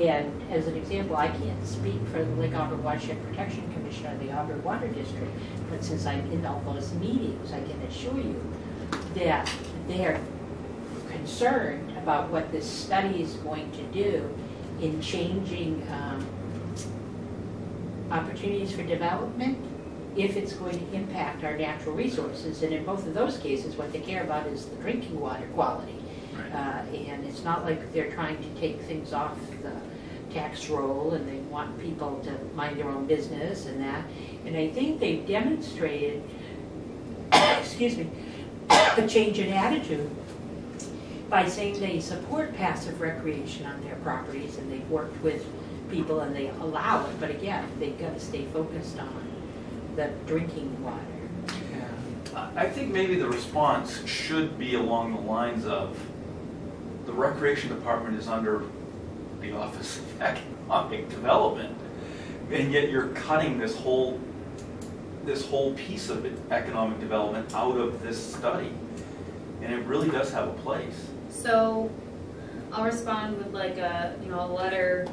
And as an example, I can't speak for the Lake Auburn Watershed Protection Commission or the Auburn Water District, but since I'm in all those meetings, I can assure you that they are concerned about what this study is going to do in changing opportunities for development, if it's going to impact our natural resources. And in both of those cases, what they care about is the drinking water quality. And it's not like they're trying to take things off the tax roll and they want people to mind their own business and that. And I think they've demonstrated, excuse me, a change in attitude by saying they support passive recreation on their properties and they've worked with people and they allow it, but again, they've got to stay focused on the drinking water. I think maybe the response should be along the lines of, the Recreation Department is under the Office of Economic Development, and yet you're cutting this whole piece of economic development out of this study, and it really does have a place. So I'll respond with like a letter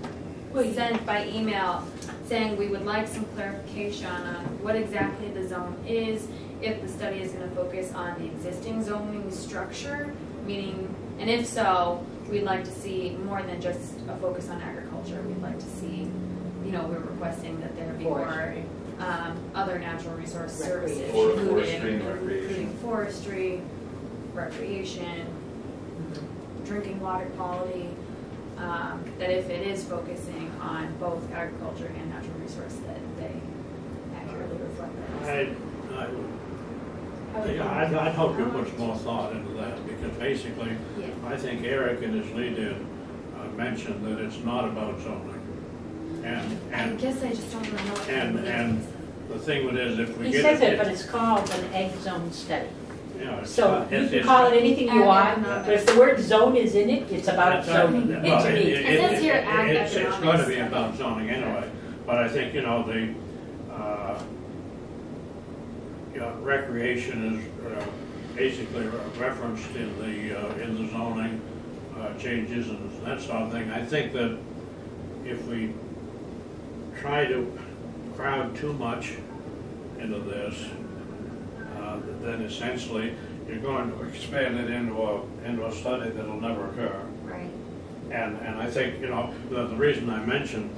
sent by email saying we would like some clarification on what exactly the zone is, if the study is going to focus on the existing zoning structure, meaning, and if so, we'd like to see more than just a focus on agriculture. We'd like to see, we're requesting that there be more other natural resource services, including forestry, recreation, drinking water quality, that if it is focusing on both agriculture and natural resource, that they accurately reflect that. I'd hope you put some more thought into that, because basically, Yeah. I think Eric in his lead-in mentioned that it's not about zoning. I guess I just don't really know what and the thing with it is, if we He get says it, it, but it's called an egg zone study. it's So not- you it's- can it's- call it anything you Ag want, economic. but if the word zone is in it, it's about That's zoning. right. To Well, me. It says here ag it's going to economics. be about zoning anyway, but I think, recreation is basically referenced in the zoning changes and that sort of thing. I think that if we try to crowd too much into this, then essentially you're going to expand it into a study that'll never occur. Right. And I think, the reason I mentioned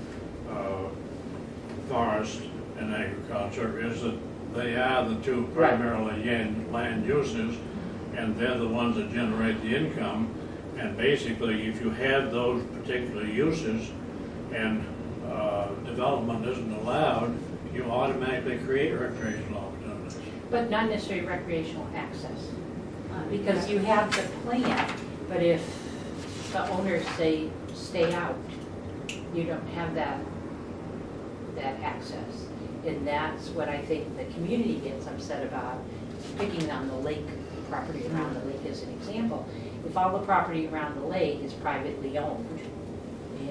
forest and agriculture is that they are the two primarily land uses, and they're the ones that generate the income. And basically, if you have those particular uses and development isn't allowed, you automatically create recreational opportunities. But not necessarily recreational access, because you have the plan, but if the owners say stay out, you don't have that access. And that's what I think the community gets upset about, picking on the lake, property around the lake as an example. If all the property around the lake is privately owned,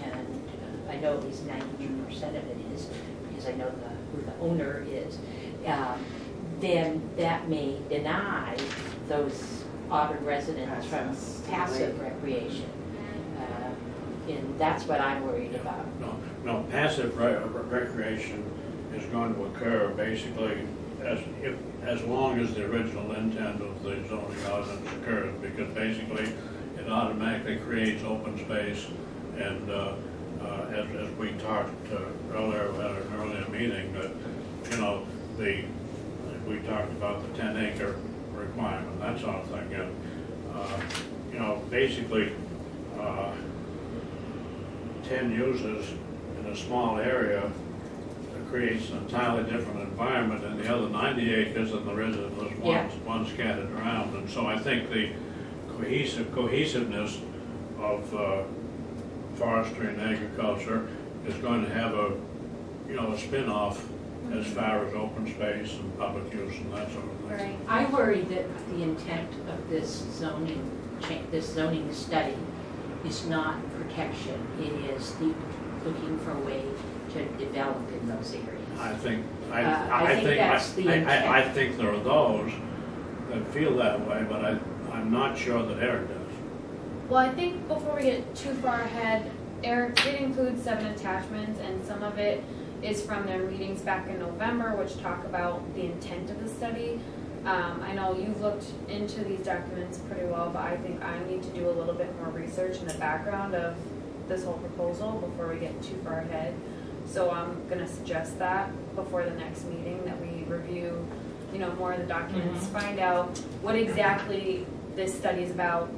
and I know at least 90% of it is, because I know who the owner is, then that may deny those Auburn residents from passive recreation. And that's what I'm worried about. No, passive recreation is going to occur basically as long as the original intent of the zoning ordinance occurs, because basically it automatically creates open space, and as we talked earlier at an earlier meeting, that we talked about the 10-acre requirement, that sort of thing, and basically 10 uses in a small area creates an entirely different environment than the other 90 acres and the residents one scattered around. And so I think the cohesiveness of forestry and agriculture is going to have a spin-off as far as open space and public use and that sort of thing. Right. I worry that the intent of this zoning study is not protection. It is looking for a way to develop in those areas. I think that's the intent. I think there are those that feel that way, but I'm not sure that Eric does. Well, I think before we get too far ahead, Eric did include 7 attachments, and some of it is from their meetings back in November, which talk about the intent of the study. I know you've looked into these documents pretty well, but I think I need to do a little bit more research in the background of this whole proposal before we get too far ahead. So I'm going to suggest that before the next meeting, that we review, more of the documents, find out what exactly this study is about,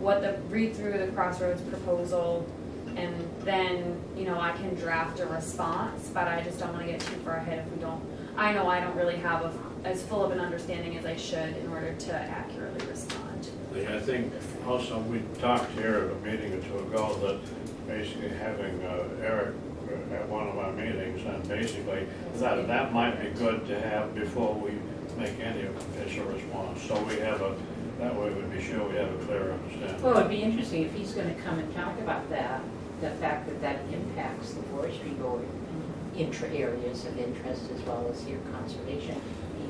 read through the Crossroads proposal, and then, I can draft a response, but I just don't want to get too far ahead if we don't. I know I don't really have as full of an understanding as I should in order to accurately respond. I think also we talked here at a meeting or two ago that basically having Eric at one of our meetings, and basically that might be good to have before we make any official response. So we have that way we'd be sure we have a clear understanding. Well, it'd be interesting if he's going to come and talk about that, the fact that impacts the forestry board areas of interest as well as your conservation,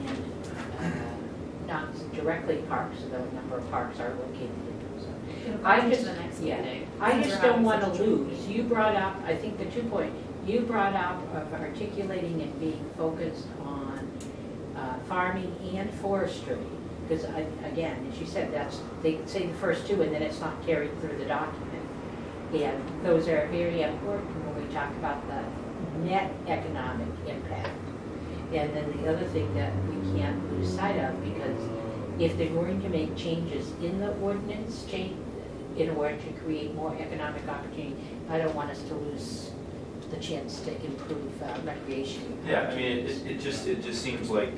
and not directly parks, though a number of parks are located in those. I just, the next yeah, meeting. I just don't want to Since we're having such a lose. You brought up, I think the 2 point, you brought up of articulating and being focused on farming and forestry. Because again, as you said, they say the first 2 and then it's not carried through the document. And those are very important when we talk about the net economic impact. And then the other thing that we can't lose sight of, because if they're going to make changes in the ordinance in order to create more economic opportunity, I don't want us to lose the chance to improve recreation. Yeah, I mean, it just seems like,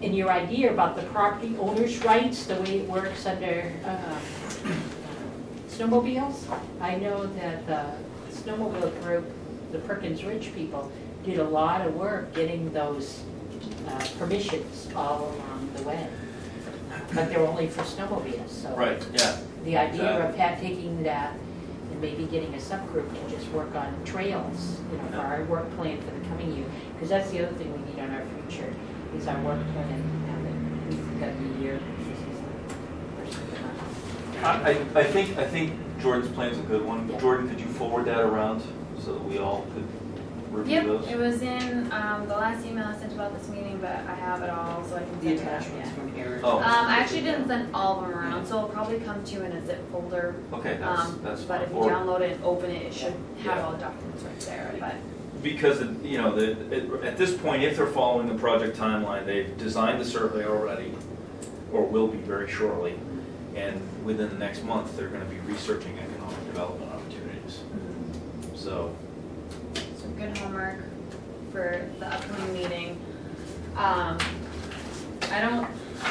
And your idea about the property owner's rights, the way it works under snowmobiles, I know that the snowmobile group, the Perkins Ridge people, did a lot of work getting those permissions all along the way. But they're only for snowmobiles, so. right, yeah. The idea of taking that and maybe getting a subgroup to just work on trails, for our work plan for the coming year. Because that's the other thing we need on our future, is our work plan. Now that we've got the year, this is the first of the month. I think Jordan's plan's a good one. Yeah. Jordan, could you forward that around so that we all could review those? Yep, it was in the last email I sent about this meeting, but I have it all, so I can The send it out attachments again. from Eric. Oh. I actually didn't send all of them around, so it'll probably come to you in a zip folder. Okay, that's But fine. if you Or- download it and open it, it should have Yeah. all the documents right there, but. Because, at this point, if they're following the project timeline, they've designed the survey already, or will be very shortly, and within the next month, they're gonna be researching economic development opportunities. So, Some good homework for the upcoming meeting. I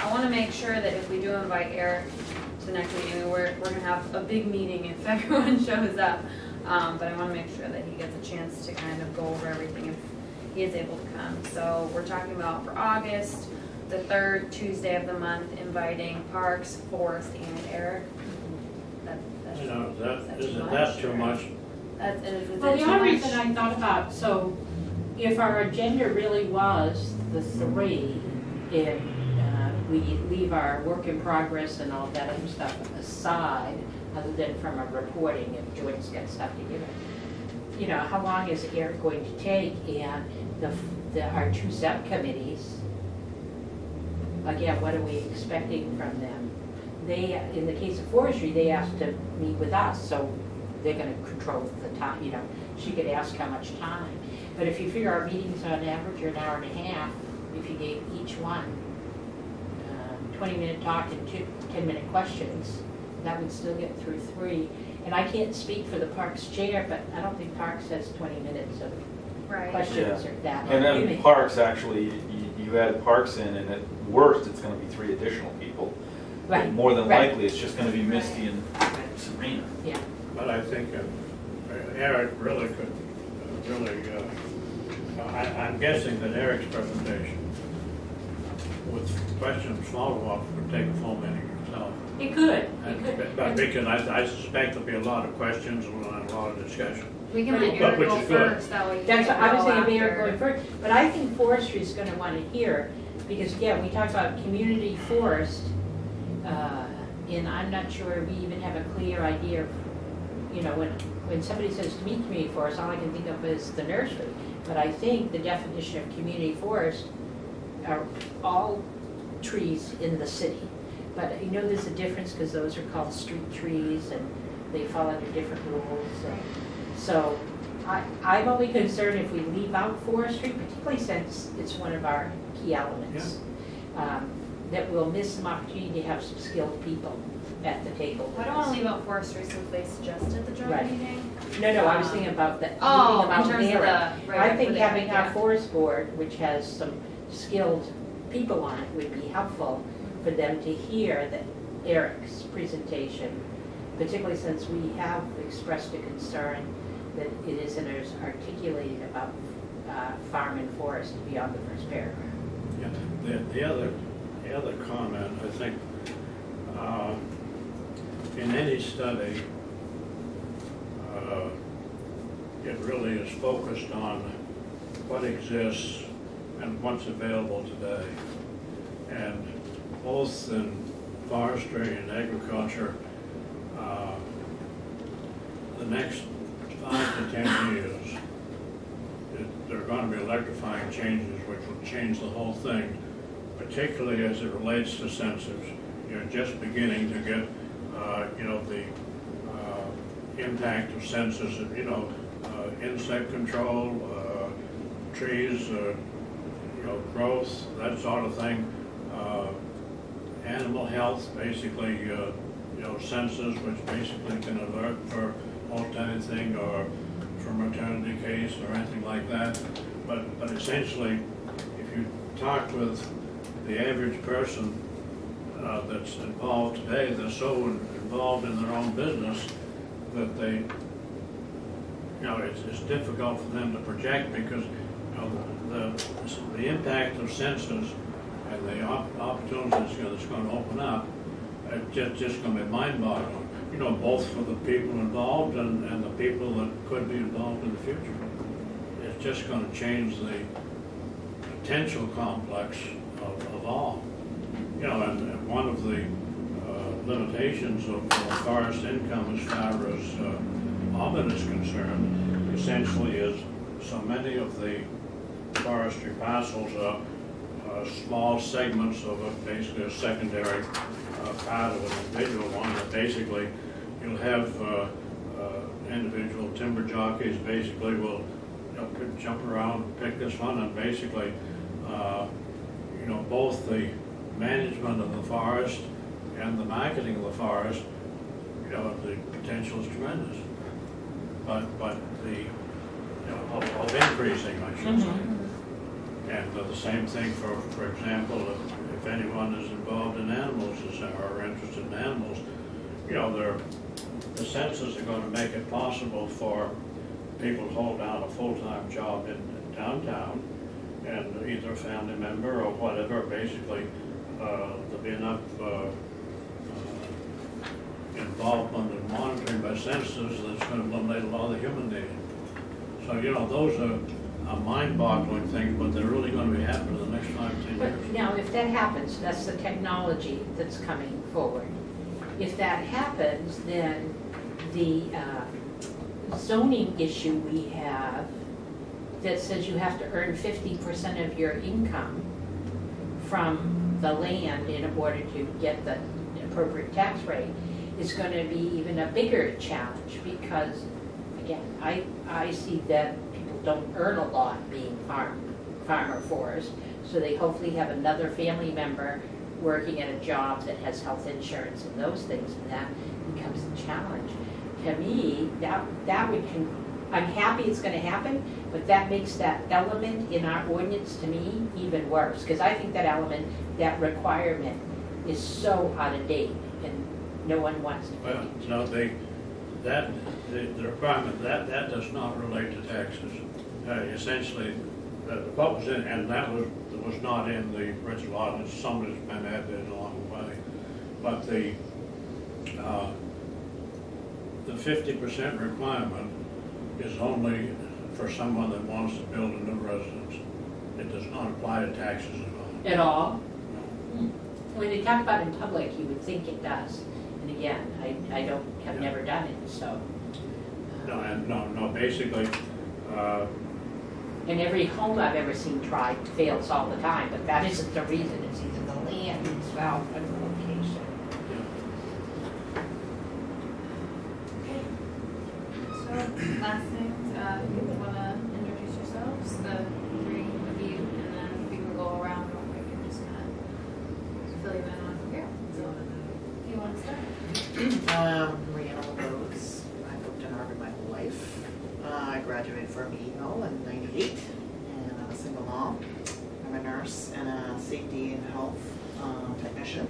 want to make sure that if we do invite Eric to the next meeting, we're going to have a big meeting if everyone shows up. But I want to make sure that he gets a chance to kind of go over everything if he is able to come. So we're talking about for August, the 3rd Tuesday of the month, inviting Parks, Forest, and Eric. Isn't that too much? Well, the only reason I thought about, so if our agenda really was the 3, and we leave our work in progress and all that other stuff aside, other than from a reporting, if Jordan's got stuff to give it, how long is Eric going to take? And our 2 subcommittees, again, what are we expecting from them? They, in the case of forestry, they have to meet with us, so they're going to control the time. She could ask how much time. But if you figure our meetings on average are an hour and a half, if you gave each one 20-minute talk and 10-minute questions, that would still get through 3. And I can't speak for the Parks chair, but I don't think Parks has 20 minutes of questions or that. and then Parks, actually, you add Parks in, and at worst, it's gonna be 3 additional people. Right. But more than Right. likely, it's just gonna be Misty and Sabrina. Yeah. But I think Eric really could, I'm guessing that Eric's presentation with questions follow-up would take a full meeting itself. It could. But because I suspect there'll be a lot of questions and a lot of discussion. We can let But Eric which go is good. first, that way he That's what can I was go thinking of Eric after. going first. But I think forestry is going to want to hear, because again, we talked about community forest, and I'm not sure we even have a clear idea of, when somebody says to me community forest, all I can think of is the nursery. But I think the definition of community forest are all trees in the city. But there's a difference because those are called street trees and they fall under different rules. So I'm only concerned if we leave out forestry, particularly since it's one of our key elements, that we'll miss some opportunity to have some skilled people at the table. I don't want to leave out forestry since they suggested the joint Right. meeting. No, I was thinking about that. Oh, about in terms of there. the. I think having our yeah. forest board, which has some skilled people on it, would be helpful for them to hear that Eric's presentation, particularly since we have expressed a concern that it isn't as articulated about farm and forest beyond the first paragraph. Yeah, the other comment, I think, in any study, it really is focused on what exists and what's available today. And both in forestry and agriculture, the next 5 to 10 years, there are going to be electrifying changes which will change the whole thing, particularly as it relates to sensors. You're just beginning to get, the impact of sensors, insect control, trees, growth, that sort of thing. Animal health, basically, sensors which basically can alert for most anything or for maternity case or anything like that. But essentially, if you talk with the average person that's involved today, they're so involved in their own business that they, it's difficult for them to project because the impact of sensors and the opportunities that's going to open up, it's just going to be mind-boggling. Both for the people involved and the people that could be involved in the future. It's just going to change the potential complex of all. And one of the limitations of forest income as far as Auburn is concerned, essentially is so many of the forestry parcels are small segments of basically a secondary part of an individual one that basically you'll have individual timber jockeys basically will jump around and pick this one, and basically both the management of the forest and the marketing of the forest, the potential is tremendous. But the of increasing, I should say. And the same thing for example, if anyone is involved in animals or interested in animals, the census are going to make it possible for people to hold down a full-time job in downtown, and either a family member or whatever, basically there'll be enough involvement and monitoring by census that's going to eliminate a lot of the human need. So, those are mind-boggling things, but they're really going to be happening in the next 5 to 10 years. But now, if that happens, that's the technology that's coming forward. If that happens, then the zoning issue we have that says you have to earn 50% of your income from the land in order to get the appropriate tax rate is going to be even a bigger challenge because, again, I see that people don't earn a lot being farm or forest, so they hopefully have another family member working at a job that has health insurance and those things, and that becomes the challenge. To me, that would, I'm happy it's going to happen, but that makes that element in our ordinance, to me, even worse, because I think that element, that requirement is so out of date, and no one wants to. Well, the requirement, that does not relate to taxes. Essentially, what was in, and that was not in the original ordinance, somebody's been added along the way. But the 50% requirement is only for someone that wants to build a new residence. It does not apply to taxes at all. At all? No. When they talk about in public, you would think it does. And again, I have never done it, so. No, basically. And every home I've ever seen tried fails all the time, but that isn't the reason. It's either the land itself or the location. Okay. So, last things, you want to introduce yourselves, the three of you, and then we can go around real quick and just kind of fill you in on from here. So, if you want to start. Brianna LaRose. I've lived in Auburn my whole life. I graduated from Yale in '98, and I'm a single mom. I'm a nurse and a safety and health technician.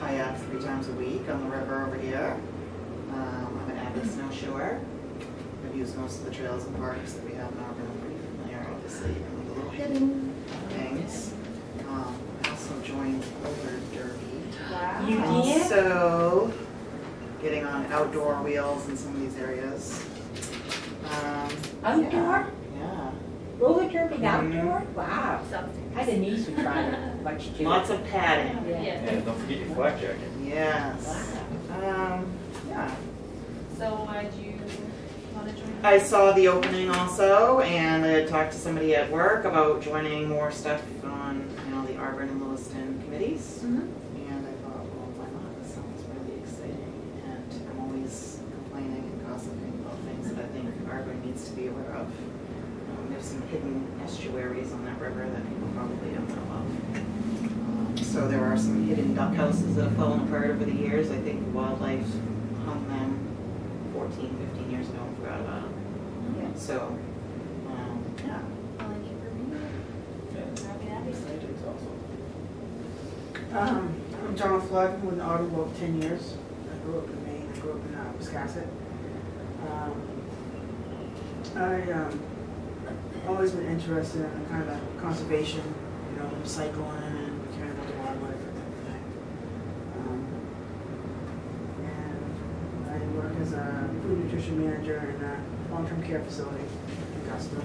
kayak 3 times a week on the river over here. I'm an avid snowshoer. I've used most of the trails and parks that we have in Auburn. I'm pretty familiar, obviously, even with the little hidden things. I also joined roller derby. Wow. You And did? so, getting on outdoor wheels in some of these areas. Outdoor? Yeah. Roller derby Mhm. outdoor? Wow. Something. I had a niece who tried it, much too. Lots of padding. Yeah. Yeah. And don't forget your flak jacket. Yes. Yeah. So why'd you want to join? I saw the opening also, and I had talked to somebody at work about joining more stuff on, the Auburn and Lewiston committees. Mhm. And I thought, well, why not? This sounds really exciting. And I'm always complaining and gossiping about things that I think Auburn needs to be aware of. There's some hidden estuaries on that river that people probably don't know of. So there are some hidden duck houses that have fallen apart over the years. I think wildlife hung them 14, 15 years ago and forgot about them. Yeah. So, yeah. Well, thank you for being here. Yeah. Happy to have you. Flak jacket's also. I'm John Flood, I've been in Auburn for 10 years. I grew up in Maine, I grew up in Wisconsin. I've always been interested in kind of conservation, recycling and caring about the wildlife and everything. And I work as a food nutrition manager in a long-term care facility in Augusta.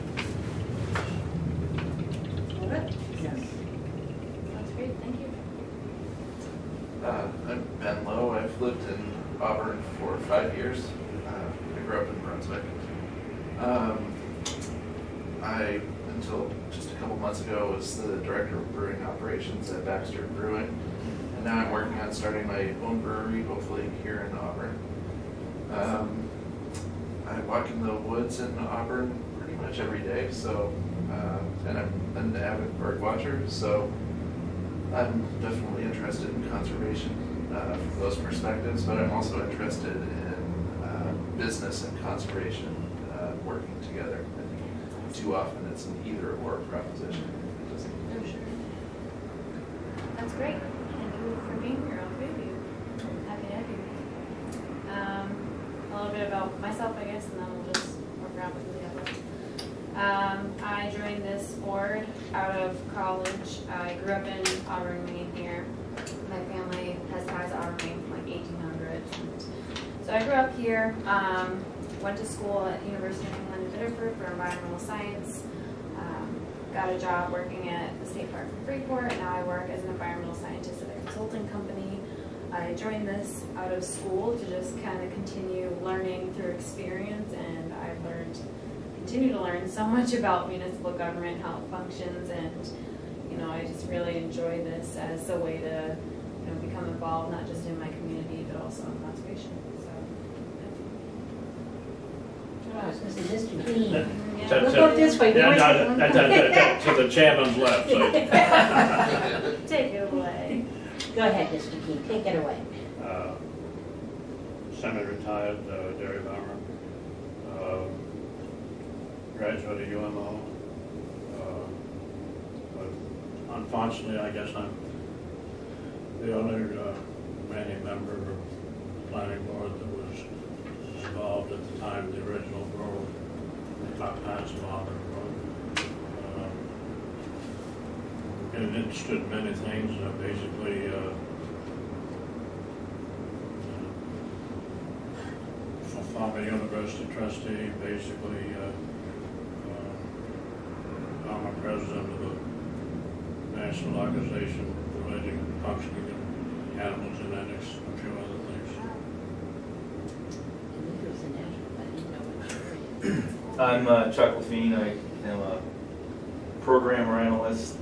Love it. Yes. That's great. Thank you. I'm Ben Lowe. I've lived in Auburn for 5 years. I grew up in Brunswick. I, until just a couple months ago, was the director of brewing operations at Baxter Brewing. And now I'm working on starting my own brewery, hopefully here in Auburn. I walk in the woods in Auburn pretty much every day, so, and I'm an avid bird watcher, so I'm definitely interested in conservation from those perspectives, but I'm also interested in business and conservation working together. I think too often it's an either-or proposition. It doesn't. Oh, sure. That's great. Thank you for being here, all three of you. Happy to have you. A little bit about myself, I guess, and then we'll just work around with the other. I joined this board out of college. I grew up in Auburn, Maine here. My family has ties to Auburn, Maine from like 1800s. So I grew up here, went to school at University of England in Biddeford for environmental science, got a job working at the State Park in Freeport, and now I work as an environmental scientist at a consulting company. I joined this out of school to just kind of continue learning through experience, and I've continue to learn so much about municipal government, how it functions, and I just really enjoy this as a way to become involved not just in my community but also in conservation. So, I was going to say, Mr. Keene. yeah. We'll go this way. To the chairman's left. So. Take it away. Go ahead, Mr. Keene, take it away. Semi-retired dairy farmer. Graduate of UMO. But unfortunately, I guess I'm the only remaining member of the planning board that was involved at the time of the original road, top pass of Auburn Road. Been interested in many things, basically former university trustee, basically I'm a president of the National Organization relating to functioning of animal genetics, and a few other things. I knew it was a national, but I didn't know which area. I'm Chuck Lafine. I am a programmer, analyst,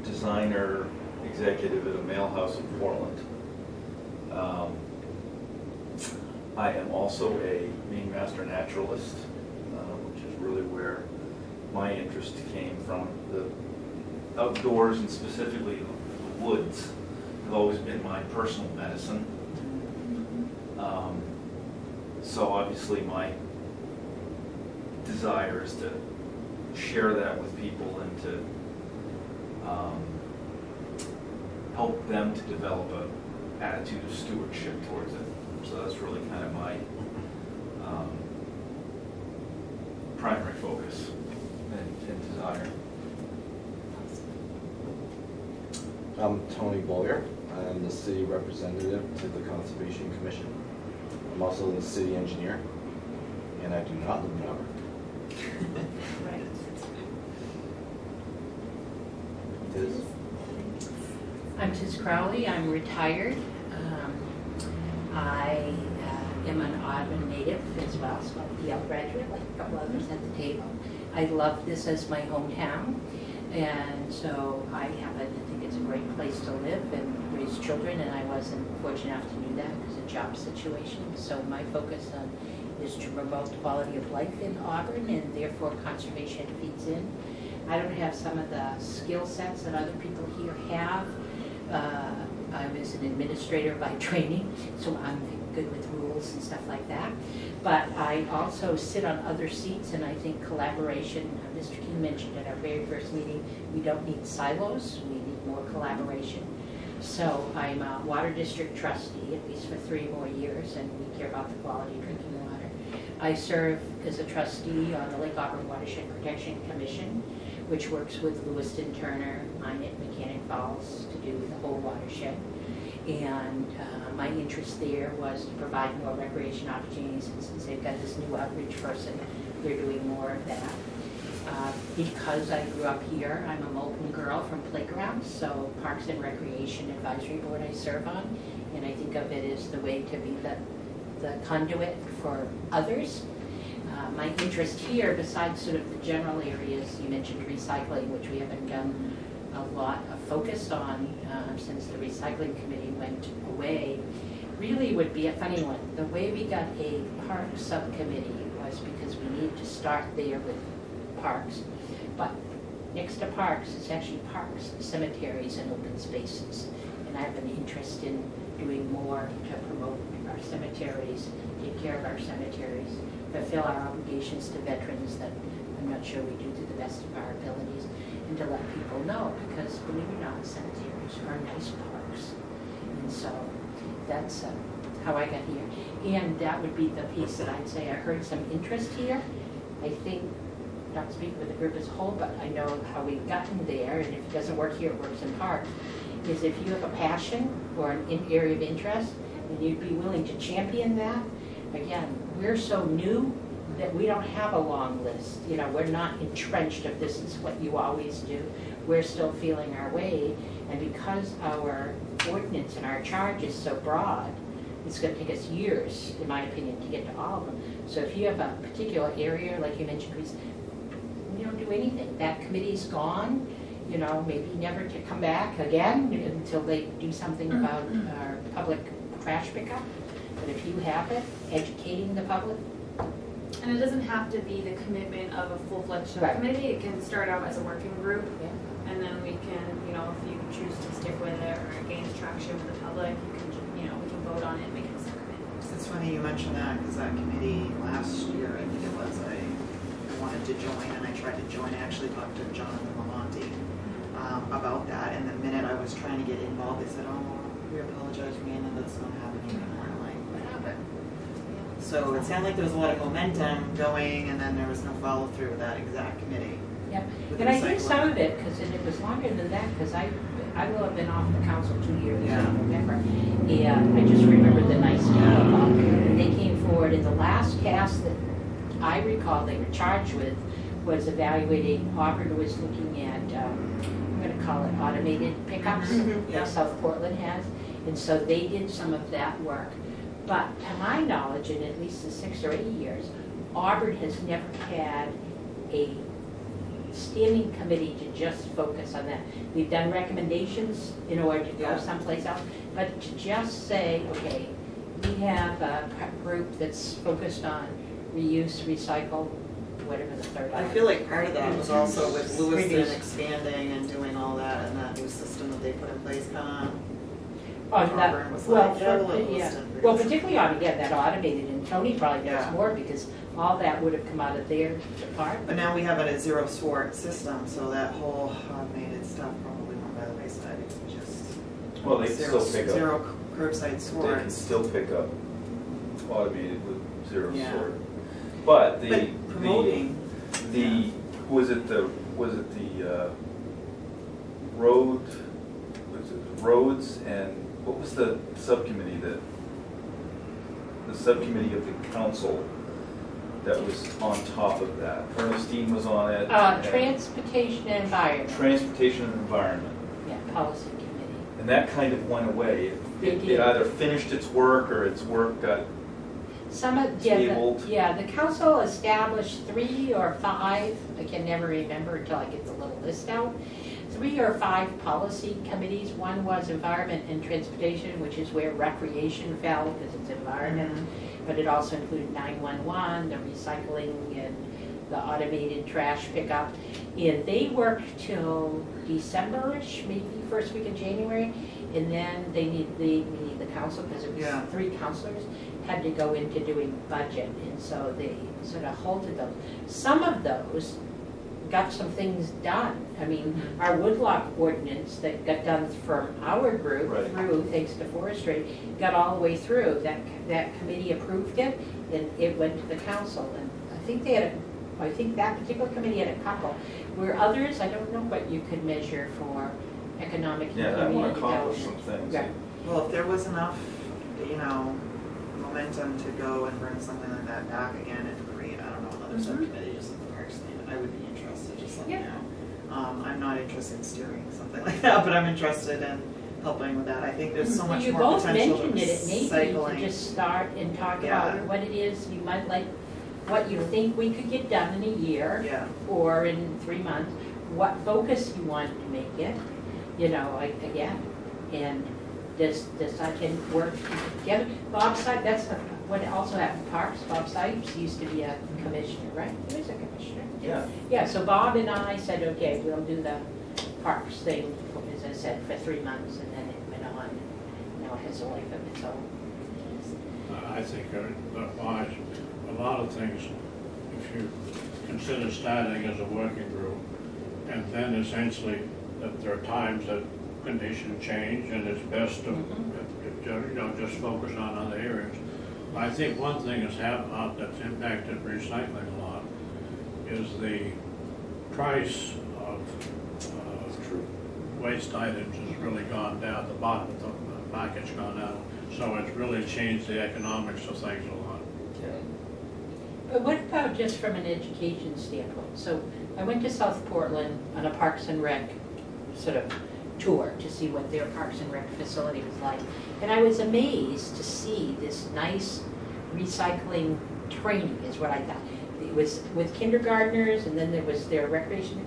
designer, executive at a mail house in Portland. I am also a Maine Master Naturalist, which is really where my interest came from. The outdoors and specifically the woods have always been my personal medicine. So obviously my desire is to share that with people and to help them to develop attitude of stewardship towards it. So that's really kind of my primary focus and desire. I'm Tony Boyer. I'm the city representative to the Conservation Commission. I'm also the city engineer, and I do not live in Auburn. Right. Tiz? I'm Tiz Crowley. I'm retired. I am an Auburn native as well, so I'm a Yale graduate, like a couple others at the table. I love this as my hometown, and so I happen to think it's a great place to live and raise children, and I wasn't fortunate enough to do that because of job situation. So my focus is to promote quality of life in Auburn, and therefore conservation feeds in. I don't have some of the skill sets that other people here have. I was an administrator by training, so I'm good with rules and stuff like that. But I also sit on other seats, and I think collaboration, Mr. King mentioned at our very first meeting, we don't need silos, we need more collaboration. So I'm a water district trustee, at least for 3 more years, and we care about the quality of drinking water. I serve as a trustee on the Lake Auburn Watershed Protection Commission, which works with Lewiston, Turner, Minot, Mechanic Falls to do the whole watershed. And my interest there was to provide more recreation opportunities, and since they've got this new outreach person, they're doing more of that. Because I grew up here, I'm a Moulton girl from playgrounds, so Parks and Recreation Advisory Board I serve on, and I think of it as the way to be the conduit for others. My interest here, besides sort of the general areas, you mentioned recycling, which we haven't done a lot of focus on since the recycling committee went away, really would be a funny one. The way we got a park subcommittee was because we need to start there with parks, but next to parks is actually parks, cemeteries, and open spaces. And I have an interest in doing more to promote our cemeteries, take care of our cemeteries, fulfill our obligations to veterans that I'm not sure we do to the best of our abilities, and to let people know, because believe it or not, cemeteries are nice parks. And so that's how I got here. And that would be the piece that I'd say I heard some interest here. I think, not speak with the group as a whole, but I know how we've gotten there, and if it doesn't work here, it works in parks, is if you have a passion or an area of interest, and you'd be willing to champion that. Again, we're so new that we don't have a long list. You know, we're not entrenched of this is what you always do. We're still feeling our way, and because our ordinance and our charge is so broad, it's going to take us years, in my opinion, to get to all of them. So if you have a particular area, like you mentioned, we don't do anything. That committee's gone, you know, maybe never to come back again until they do something about our public trash pickup. But if you have it, educating the public. And it doesn't have to be the commitment of a full-fledged subcommittee. It can start out as a working group, and then we can, you know, if you choose to stick with it or it gains traction with the public, you can, you know, we can vote on it and make it a subcommittee. It's funny you mentioned that, because that committee last year, I think it was, I wanted to join, and I tried to join. I actually talked to Jonathan Lamonti about that, and the minute I was trying to get involved, they said, oh, we apologize, Amanda, that's not happening anymore. And I'm like, what happened? So it sounded like there was a lot of momentum going, and then there was no follow-through with that exact committee. Yep, and I think some of it, because it was longer than that, because I will have been off the council 2 years in November, and I just remember the nice dialogue. They came forward, and the last task that I recall they were charged with was evaluating. Auburn was looking at, I'm going to call it automated pickups, like South Portland has, and so they did some of that work. But to my knowledge, in at least the 6 or 8 years, Auburn has never had a standing committee to just focus on that. We've done recommendations in order to go someplace else, but to just say, okay, we have a group that's focused on reuse, recycle, whatever the third I feel like part of that was also with Lewiston expanding and doing all that, and that new system that they put in place kind of. Auburn was well, well, particularly on that automated, and Tony probably knows more because all that would have come out of their department. But now we have a zero sort system, so that whole automated stuff probably went by the wayside. It's just well, they still pick up zero curbside They sort. can still pick up automated with zero Yeah. sort. But But promoting. was it the road, was it the roads and what was the subcommittee the subcommittee of the council that was on top of that? Ernestine was on it. and Transportation and environment, Transportation and Environment. yeah, policy committee. And that kind of went away. It It did. either finished its work or its work got Some of, tabled. the council established 3 or 5, I can never remember until I get the little list out, 3 or 5 policy committees. One was environment and transportation, which is where recreation fell because it's environment, but it also included 911, the recycling and the automated trash pickup. And they worked till December-ish, maybe first week of January, and then we need the council, because it was Yeah. 3 councilors, had to go into doing budget, and so they sort of halted those. Some of those got some things done. I mean, our woodlot ordinance that got done from our group Right. through, thanks to forestry, got all the way through. That committee approved it, and it went to the council. And I think that particular committee had a couple. Where others, I don't know what you could measure for economic and Yeah, that want community to accomplish some development. things. Yeah. Well, if there was enough, momentum to go and bring something like that back again and create, I don't know, another subcommittee just like the parks thing, I would be interested, just let me Yeah. know. I'm not interested in steering something like that, but I'm interested in helping with that. I think there's so much You more both potential to mentioned it, maybe to recycling. just start and talk Yeah. about what it is you might like, what you think we could get done in a year Yeah, or in 3 months, what focus you want to make it, again, and does I can work together. Bob Sipes, that's what also happened, Parks, Bob Sipes used to be a commissioner, right? He was a commissioner. Yeah. Yeah, so Bob and I said, okay, we'll do the Parks thing, as I said, for 3 months, and then it went on. Now it has a life of its own. I think that wise, a lot of things, if you consider starting as a working group, and then essentially that there are times that conditions change and it's best to, just focus on other areas. I think one thing that's impacted recycling a lot is the price of waste items has really gone down. The market's gone down. So it's really changed the economics of things a lot. But what about just from an education standpoint? So I went to South Portland on a Parks and Rec sort of tour to see what their Parks and Rec facility was like. And I was amazed to see this nice recycling training is what I thought. It was with kindergartners, and then there was their recreation.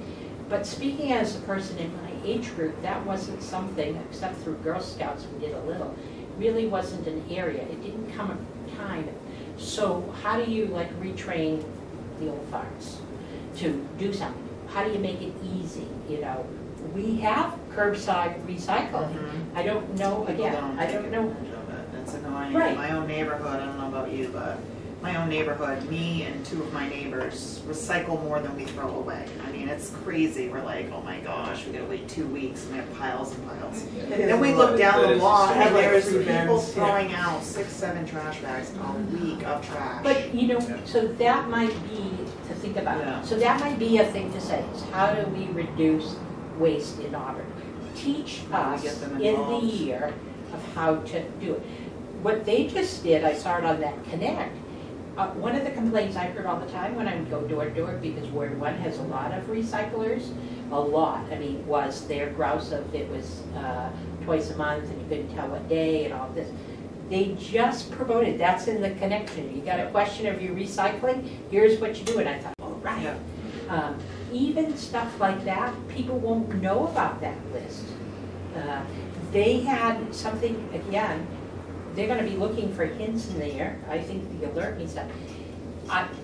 But speaking as a person in my age group, that wasn't something, except through Girl Scouts we did a little, really wasn't an area. It didn't come a time. So how do you retrain the old farts to do something? How do you make it easy? We have curbside recycling. I don't know, people again, I don't know. advantage of it. It's annoying. Right. My own neighborhood, I don't know about you, but my own neighborhood, me and 2 of my neighbors recycle more than we throw away. I mean, it's crazy. We're like, oh my gosh, we gotta wait 2 weeks and we have piles and piles. Then we look down That the is block disturbing. and there's 3 people bins, throwing out 6, 7 trash bags a week of trash. But, so that might be to think about. Yeah. So that might be a thing to say, is how do we reduce waste in Auburn? Teach How do we us get them in the involved? year of how to do it. What they just did, I saw it on that Connect. One of the complaints I heard all the time when I would go door to door, because Ward 1 has a lot of recyclers, a lot. I mean, was their grouse of it was twice a month and you couldn't tell what day and all this. They just promoted, that's in the connection. You got a question of your recycling, here's what you do. And I thought, oh, right. Even stuff like that, people won't know about that list. They had something, again, they're going to be looking for hints in there. I think the alert means that.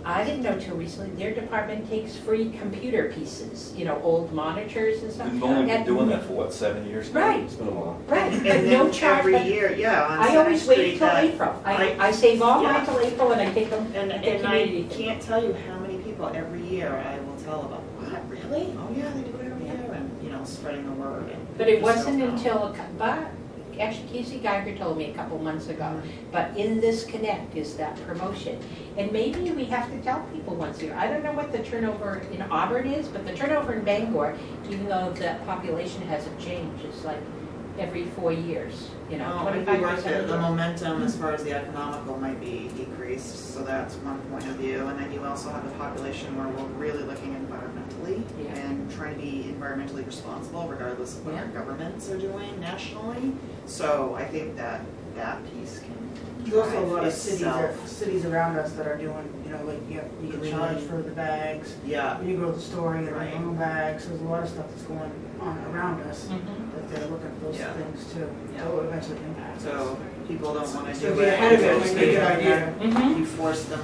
I didn't know till recently, their department takes free computer pieces, old monitors and stuff. We've only been And- doing that for 7 years now? Right. It's been a while. Right, And and no then charge. every but year, yeah, on I Center always wait Street, till that- April. I save all mine Yeah. till April and I take them And at the I community. can't tell you how many people every year I will tell about, what, really? Oh, yeah, they do it every year, and, spreading the word. And But it just wasn't don't know. until, but actually Casey Geiger told me a couple months ago, but in this connect is that promotion. And maybe we have to tell people once a year. I don't know what the turnover in Auburn is, but the turnover in Bangor, even though the population hasn't changed, is like every 4 years, you know, Well, it might be worth 25%. it. The momentum as far as the economical might be decreased, so that's one point of view. And then you also have a population where we're really looking environmentally Yeah. and trying to be environmentally responsible regardless of what our Yeah. governments are doing nationally. So I think that that piece can There's also a lot of itself. cities around us that are doing, you know, like, you get Green. charged for the bags. Yeah, When you go to the store, you get Right. your own bags, there's a lot of stuff that's going on around us, Mhm. that they're looking at those Yeah. things too. Yeah. That will eventually impact us. so people don't want to So do be it. ahead of it, because might be a good idea. Mhm. You force them.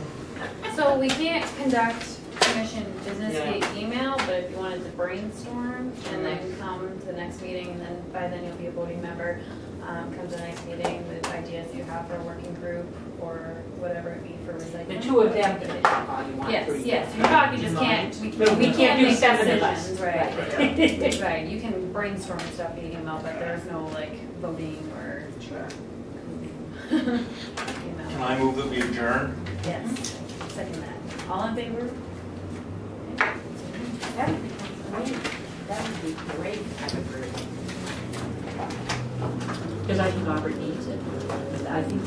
So we can't conduct commission business Yeah. via email, but if you wanted to brainstorm and then come to the next meeting, and then by then you'll be a voting member, come to the next meeting with ideas you have for a working group or whatever it be for recycling. The two of them can talk all you want. Yes, through yes, you. you talk, you just can't, we We can't can't do make 7 of us. decisions, right. Right. Right, you can brainstorm stuff via email, but there's no like voting or, Sure. you Can know. I move that we adjourn? Yes, second that. All in favor? That would be great. That would be great, I would agree. Because I think Auburn needs it. I think